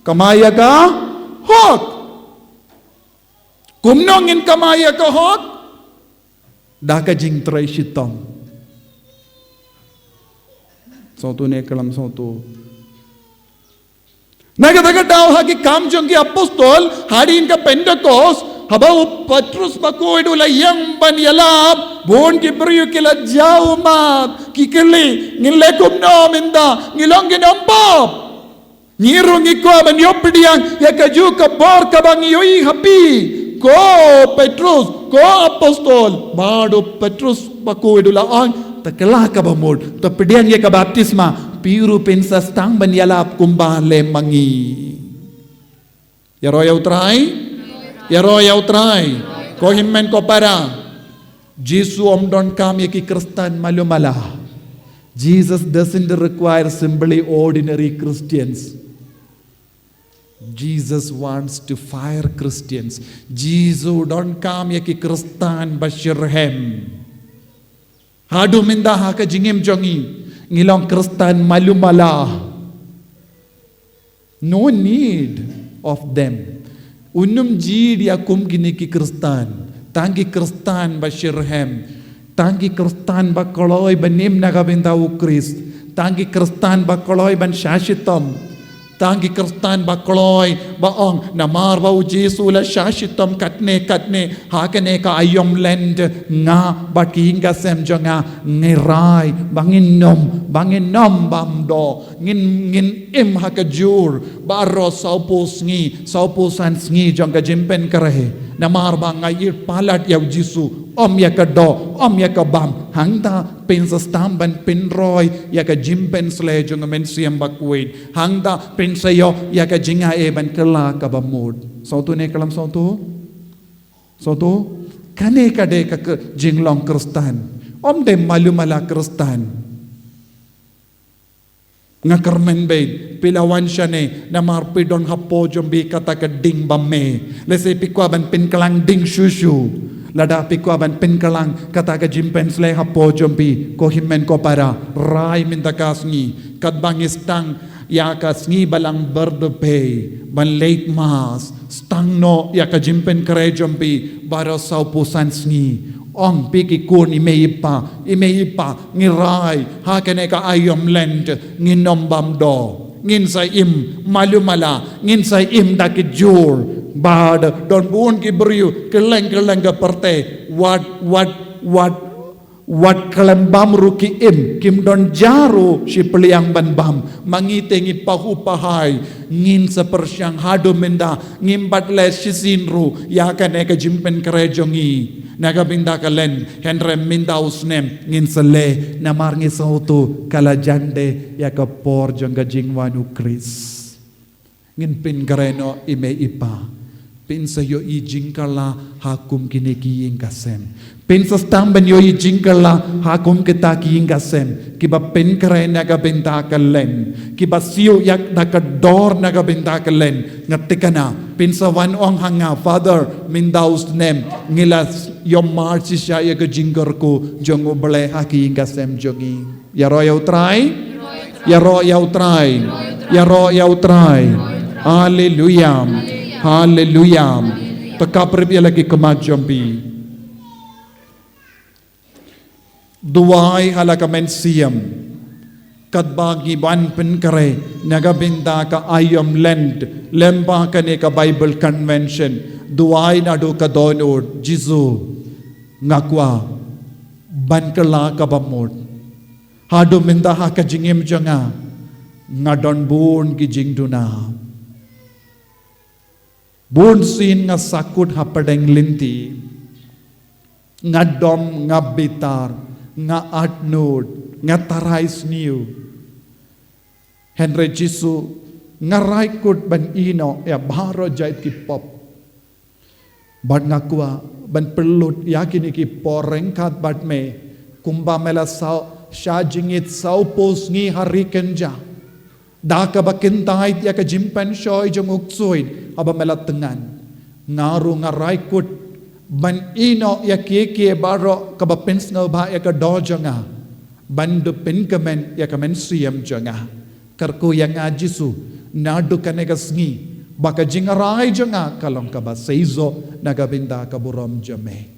Kamaya ka hok. Kumnongin kamaya ka hok. Daka jing tray shitong. Sautu ne kalam sautu. Nagadaga daw hagi kam jong ki apostol harin ka Pentecost habaw Petrus bakoidula yang ban yalab bon ki priyo kila jaumat kikili ngilekum no minda ngilong ginompop ngiru ngiko ban yopdiang yakaju ka bor ka bang yoi happy ko Petrus ko apostol bado Petrus bakoidula ang takela ka bamod tapdiang ya ka baptisma piru pensas tang ban yalab kumbale mangi yaro yaw try ko himmen ko para Jesus omdon kam yaki Kristan malumala. Jesus doesn't require simply ordinary Christians. Jesus wants to fire Christians. Jesus don't come yaki Kristan bashirhem. Hadu minda haka jingim jongi ngilong Kristan malumala. No need of them. Unum jid yakum gini ki Kristan. Tangi Kristan bashirhem. Tangi Kristan bakoloy banim nagabinda ukris. Tangi Kristan bakoloy ban shashitam. Tangi Kristan bakoloy baong namar bau Jesu la shashitam katne hakane ka ayom lend nga baki hinga sem jonga ngirai banginom bamdo ngin im hakajur baro saupus ngi jonga jimpen karahe namar bangay palat yaw Jesu om yakado om yakabam hangta pensastamban pinroy yaka jimpen sle jonga mensiam bakwid hangta pensayo yaka jinga eban kala kabamud sautu ne kalam sautu kane kade ka jinglong Kristan om de malumala Kristan nga karmen bay pilawan siya ne na marpidon hapo jombi kata ka ding bamme lese pikwa ban pinkalang ding shushu lada pikwa ban pinkalang kata ka jimpen sle hapo jombi ko himmen ko para rai mindakas ni kadbangistang yaka sngi balang berdepe ban late mass stang no yaka jimpen kare jombi baro saupusan sngi ong piki kun imeipa ngirai hakane ka ayom lend nginom bamdo ngin sa im malumala ngin sa im dakijur bad don buon ki briu keleng ka parte wat kalembam ruki im kim don jaru si peliang ban bam mangitengi pahupahay ngin sa persyang hado menda ngimbat le sisinru yakane ka jimpen karejongi nagabinda kalen henre minda usnem ngin sele namar ngi sautu kala jande yakapor jongga jingwanu kris ngin pin kareno ime ipa pin sayo i jingkala hakum kineki kasem pin sastamban yo i jingkala hakum kita ki kasem kiba pin karena gabinda kalen kiba siyo yak nakador nagabinda kalen ngatikana pin sa wan ong hanga father mindaus nem ngilas yom marchi siya yaga jinggar ko jong ubale haki kasem jongi yaro yaw try hallelujah pagkapribya lagi kumadjombi duway halaka mensiyam kadbagi ban penkare nagabinda ka ayom lend lemba kane ka Bible convention duway na do ka donod Jisu ngakwa ban kala ka bamod hado minda ha ka jingim janga ngadon bun ki jingduna bun sin nga sakut hapadeng linti nga dom nga bitar nga atnud nga tarais niu Henry Jisu nga raikut ban ino ya baro jait ki pop ban nga kwa ban pelut yakin ki poreng kat bat me kumba mela sa jingit saupos ngi harikenja daka bakintay ya ka jimpen shoy jong uksoy aba melatengan ngaru ngaraikut ban ino ya keke baro ka bapens nga ba ya ka dojonga ban de penkamen ya ka men siyam jonga karku yang Jisu nadu kanegas ngi baka jingarai jonga kalong kaba seizo nagabinda kaburom jame